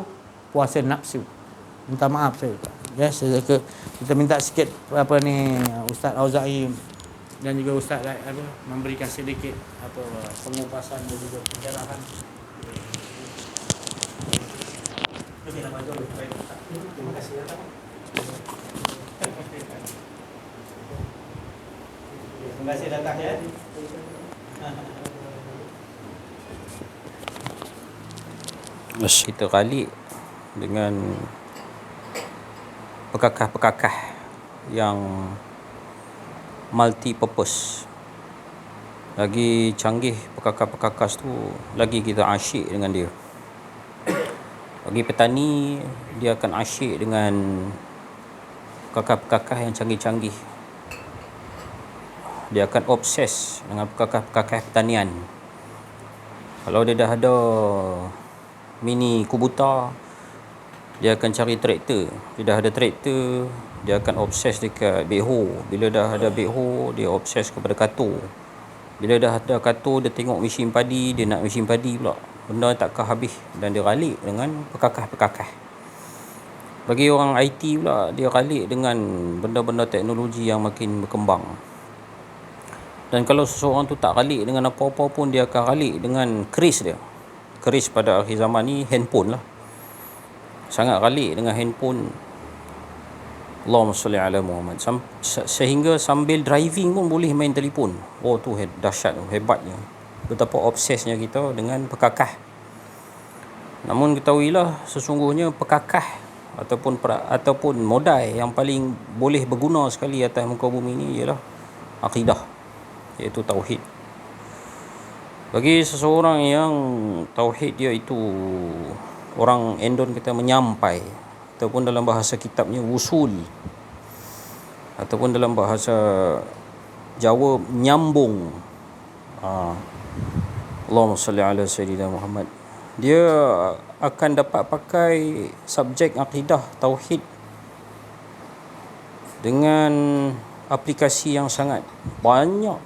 puasa nafsu. Minta maaf saya. Ya, kita minta sikit Ustaz Auza'i dan juga Ustaz memberikan sedikit pengupasan dan juga pencerahan. Terima kasih datang. Terima kasih datang ya. Kita kali dengan pekakah-pekakah yang multi purpose. Lagi canggih pekakah-pekakah tu, lagi kita asyik dengan dia. Bagi petani, dia akan asyik dengan pekakah-pekakah yang canggih-canggih. Dia akan obses dengan pekakah-pekakah pertanian. Kalau dia dah ada mini Kubota, dia akan cari traktor. Dia dah ada traktor, dia akan obses dekat backhoe. Bila dah ada backhoe, dia obses kepada katur. Bila dah ada katur, dia tengok mesin padi, dia nak mesin padi pula. Benda takkah habis, dan dia ralik dengan pekakah-pekakah. Bagi orang IT pula, dia ralik dengan benda-benda teknologi yang makin berkembang. Dan kalau seseorang tu tak ralik dengan apa-apa pun, dia akan ralik dengan keris dia. Keris pada akhir zaman ni handphone lah. Sangat ralik dengan handphone. Allahumma salli ala Muhammad. Sehingga sambil driving pun boleh main telefon. Oh tu dahsyat, hebatnya. Betapa obsesnya kita dengan pekakah. Namun ketahuilah, sesungguhnya pekakah ataupun modal yang paling boleh berguna sekali atas muka bumi ini ialah akidah, iaitu tauhid. Bagi seseorang yang tauhid dia itu, orang Indon kita menyampai, ataupun dalam bahasa kitabnya wusul, ataupun dalam bahasa Jawa nyambung. Allahumma salli ala Sayyidina Muhammad. Dia akan dapat pakai subjek akidah tauhid dengan aplikasi yang sangat banyak.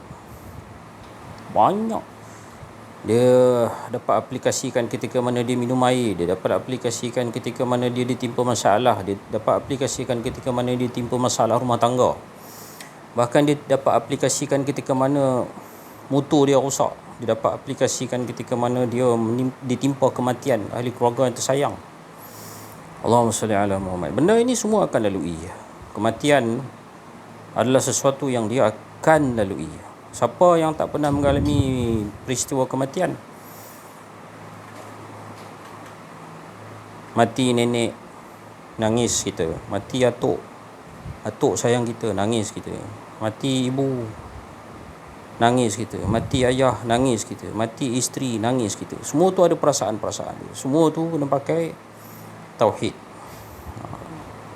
Dia dapat aplikasikan ketika mana dia minum air, dia dapat aplikasikan ketika mana dia ditimpa masalah, dia dapat aplikasikan ketika mana dia ditimpa masalah rumah tangga. Bahkan dia dapat aplikasikan ketika mana motor dia rosak, dia dapat aplikasikan ketika mana dia ditimpa kematian ahli keluarga yang tersayang. Allahumma salli ala Muhammad. Benda ini semua akan lalui. Kematian adalah sesuatu yang dia akan lalui. Siapa yang tak pernah mengalami peristiwa kematian? Mati nenek, nangis kita. Mati atuk sayang kita, nangis kita. Mati ibu, nangis kita. Mati ayah, nangis kita. Mati isteri, nangis kita. Semua tu ada perasaan-perasaan dia. Semua tu kena pakai tauhid.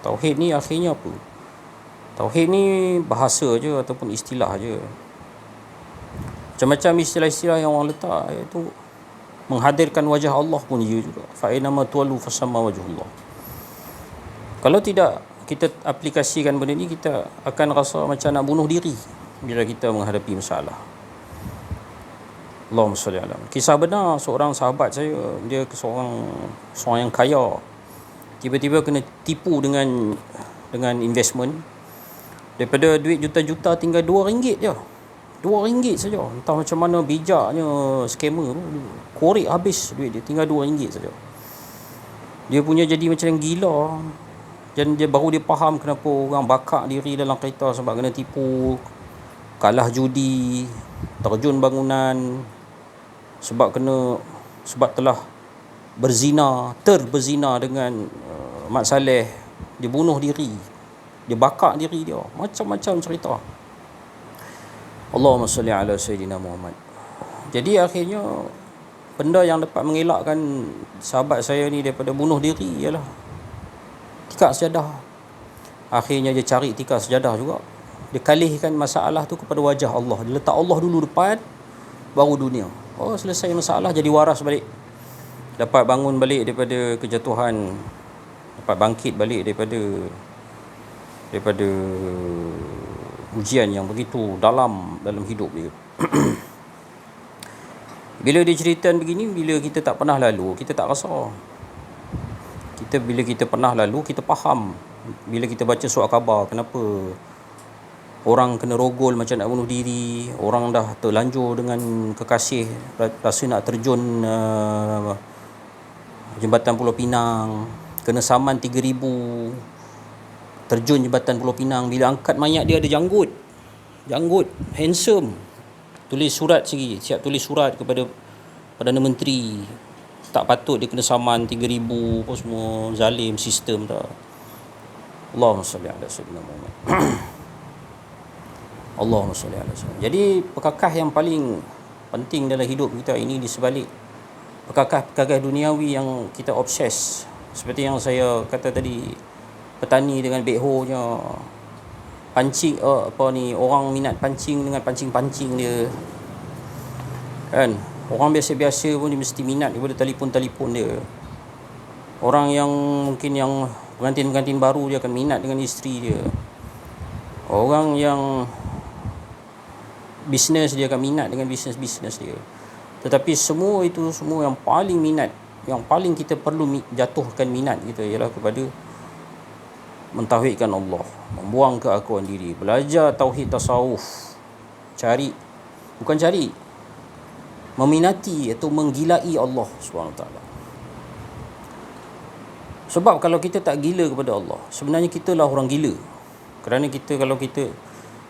Tauhid ni akhirnya apa? Tauhid ni bahasa je ataupun istilah je. Macam-macam istilah-istilah yang orang letak, iaitu menghadirkan wajah Allah pun dia juga. Fa'inama tuwalu fasamma wajhullah. Kalau tidak kita aplikasikan benda ni, kita akan rasa macam nak bunuh diri bila kita menghadapi masalah. Allahumma salli ala. Kisah benar, seorang sahabat saya, dia seorang yang kaya, tiba-tiba kena tipu dengan investment. Daripada duit juta-juta tinggal RM2 je. RM2 saja. Entah macam mana bijaknya scammer tu. Korek habis duit dia, tinggal RM2 saja. Dia punya jadi macam gila. Dan dia faham kenapa orang bakar diri dalam kereta sebab kena tipu, kalah judi, terjun bangunan, sebab telah berzina dengan Mat Saleh, dia bunuh diri. Dia bakar diri dia. Macam-macam cerita. Allahumma salli ala Sayyidina Muhammad. Jadi akhirnya benda yang dapat mengelakkan sahabat saya ni daripada bunuh diri ialah tikar sejadah. Akhirnya dia cari tikar sejadah juga. Dia kalihkan masalah tu kepada wajah Allah. Dia letak Allah dulu depan, baru dunia. Oh, selesai masalah, jadi waras balik. Dapat bangun balik daripada kejatuhan. Dapat bangkit balik daripada ujian yang begitu dalam hidup dia. Bila dia cerita begini, bila kita tak pernah lalu, kita tak rasa. Bila kita pernah lalu, kita faham. Bila kita baca surat khabar, kenapa orang kena rogol macam nak bunuh diri, orang dah terlanjur dengan kekasih, rasa nak terjun jembatan Pulau Pinang, kena saman 3,000, terjun jembatan Pulau Pinang. Bila angkat mayat dia ada janggut, handsome, tulis surat segi, siap tulis surat kepada Perdana Menteri, tak patut dia kena saman 3,000 apa semua, zalim sistem tak. Allahumma salli ala Sayyidina Muhammad. Allahumma salli ala Sayyidina. Jadi perkakah yang paling penting dalam hidup kita ini di sebalik perkakah duniawi yang kita obses. Seperti yang saya kata tadi, petani dengan backhoe-nya, pancing orang minat pancing dengan pancing-pancing dia. Kan? Orang biasa-biasa pun dia mesti minat daripada telefon-telefon dia. Orang yang mungkin yang pengantin-pengantin baru dia akan minat dengan isteri dia. Orang yang bisnes dia akan minat dengan bisnes dia. Tetapi semua itu semua yang paling minat, yang paling kita perlu jatuhkan minat kita ialah kepada mentauhidkan Allah, membuang keakuan diri, belajar tauhid tasawuf, meminati atau menggilai Allah SWT. Sebab kalau kita tak gila kepada Allah, sebenarnya kita lah orang gila. Kerana kalau kita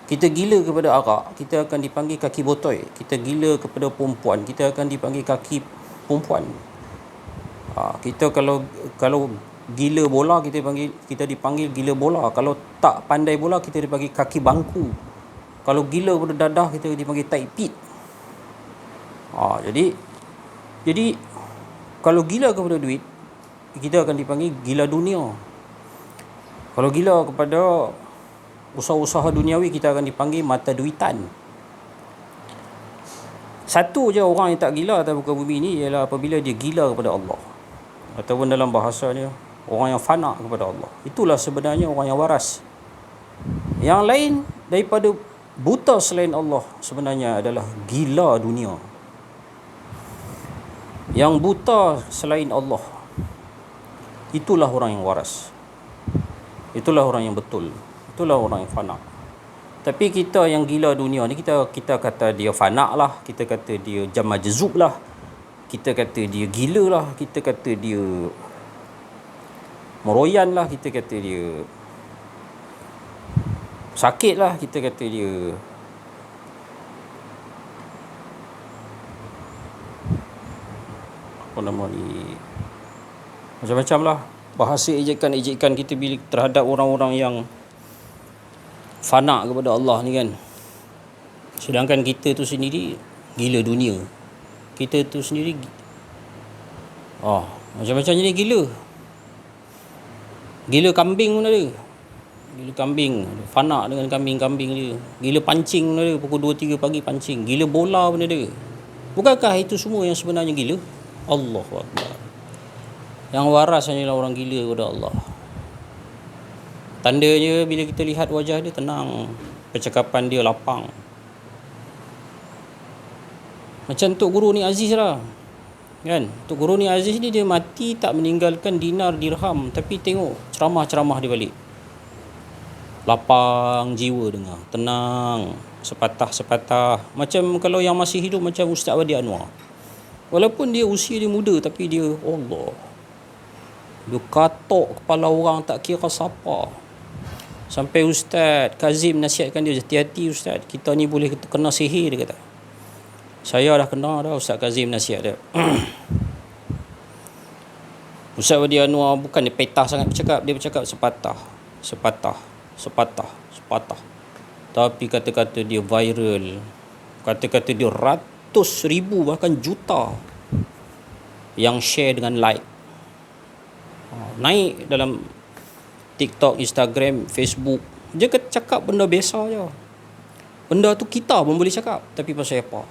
gila kepada arak, kita akan dipanggil kaki botoi. Kita gila kepada perempuan, kita akan dipanggil kaki perempuan. Kita kalau gila bola, kita dipanggil gila bola. Kalau tak pandai bola, kita dipanggil kaki bangku. Kalau gila kepada dadah, kita dipanggil tight pit. Jadi kalau gila kepada duit, kita akan dipanggil gila dunia. Kalau gila kepada usaha-usaha duniawi, kita akan dipanggil mata duitan. Satu je orang yang tak gila atas muka bumi ni ialah apabila dia gila kepada Allah, ataupun dalam bahasanya orang yang fana kepada Allah. Itulah sebenarnya orang yang waras. Yang lain daripada buta selain Allah sebenarnya adalah gila dunia. Yang buta selain Allah, itulah orang yang waras. Itulah orang yang betul. Itulah orang yang fana. Tapi kita yang gila dunia ni, kita kata dia fana lah, kita kata dia jam majzub lah, kita kata dia gila lah, kita kata dia meroyan lah, kita kata dia sakit lah, kita kata dia apa nama ni, macam-macam lah bahasa ejekan kita bila terhadap orang-orang yang fana kepada Allah ni kan. Sedangkan kita tu sendiri gila dunia. Kita tu sendiri macam-macam jenis gila kambing pun ada. Gila kambing, fana dengan kambing-kambing dia. Gila pancing pun ada, pukul 2-3 pagi pancing. Gila bola pun ada. Bukankah itu semua yang sebenarnya gila? Allahu Akbar. Yang waras hanyalah orang gila kepada Allah. Tandanya bila kita lihat wajah dia tenang, percakapan dia lapang. Macam Tok Guru ni Aziz lah. Kan? Tok Guru ni Aziz ni dia mati tak meninggalkan dinar dirham, tapi tengok ceramah-ceramah dia balik. Lapang jiwa dengar, tenang, sepatah-sepatah. Macam kalau yang masih hidup macam Ustaz Wadi Anwar. Walaupun dia usia dia muda, tapi dia Allah, dia katok kepala orang tak kira siapa. Sampai Ustaz Kazim nasihatkan dia, hati-hati Ustaz, kita ni boleh kena sihir, dia kata. Saya dah kena dah Ustaz Kazim nasihat dia. Ustaz Wadi Anwar bukan dia petah sangat bercakap, dia bercakap sepatah. sepatah. Tapi kata-kata dia viral, kata-kata dia ratus ribu bahkan juta yang share dengan like. Naik dalam TikTok, Instagram, Facebook. Dia cakap benda biasa je. Benda tu kita pun boleh cakap. Tapi pasal apa?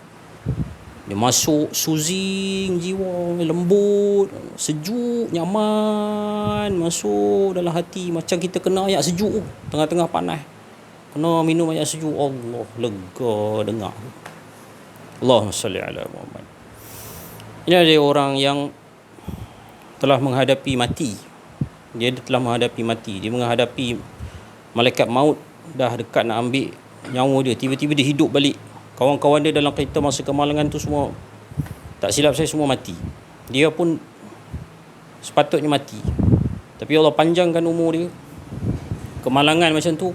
Dia masuk soothing jiwa, lembut, sejuk, nyaman, masuk dalam hati. Macam kita kena ayat sejuk tengah-tengah panas. Kena minum ayat sejuk, Allah, lega dengar. Allahumma salli ala Muhammad. Ini ada orang yang telah menghadapi mati. Dia telah menghadapi mati. Dia menghadapi malaikat maut dah dekat nak ambil nyawa dia. Tiba-tiba dia hidup balik. Kawan-kawan dia dalam kereta masa kemalangan tu semua, tak silap saya, semua mati. Dia pun sepatutnya mati. Tapi Allah panjangkan umur dia. Kemalangan macam tu,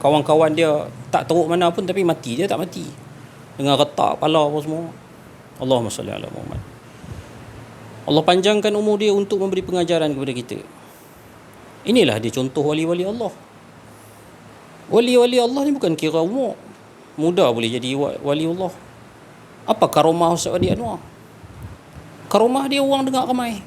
kawan-kawan dia tak teruk mana pun tapi mati. Dia tak mati. Dengan retak kepala apa semua. Allahumma salli ala Muhammad. Allah panjangkan umur dia untuk memberi pengajaran kepada kita. Inilah dia contoh wali-wali Allah. Wali-wali Allah ni bukan kira umur. Muda boleh jadi wali Allah. Apa karomah Ustaz Wadi Anwar? Karomah dia orang dengar ramai.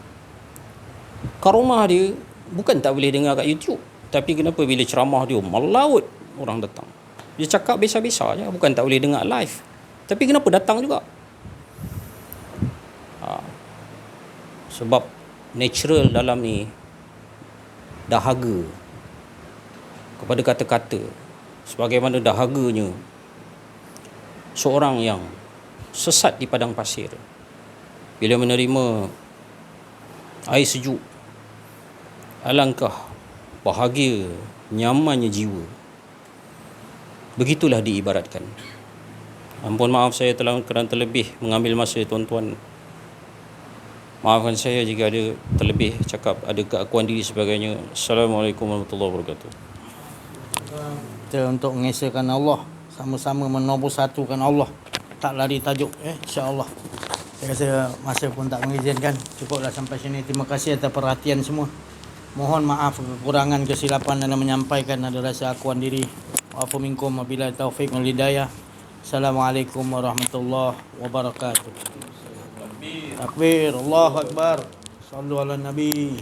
Karomah dia bukan tak boleh dengar kat YouTube. Tapi kenapa bila ceramah dia melaut orang datang. Dia cakap biasa-biasa je, bukan tak boleh dengar live. Tapi kenapa datang juga? Sebab natural dalam ni dahaga kepada kata-kata, sebagaimana dahaganya seorang yang sesat di padang pasir bila menerima air sejuk. Alangkah bahagia, nyamannya jiwa. Begitulah diibaratkan. Ampun maaf saya telah kerana terlebih mengambil masa tuan-tuan. Maafkan saya jika ada terlebih cakap, ada keakuan diri sebagainya. Assalamualaikum warahmatullahi wabarakatuh. Kita untuk mengesahkan Allah, sama-sama menomorsatukan Allah. Tak lari tajuk, insya-Allah. Saya rasa masa pun tak mengizinkan. Cukuplah sampai sini. Terima kasih atas perhatian semua. Mohon maaf kekurangan kesilapan dalam menyampaikan, ada rasa akuan diri. Wa'afu minkum wabillahi taufiq wal hidayah. Assalamualaikum warahmatullahi wabarakatuh. Takbir, Allahu Akbar. Sallu ala Nabi.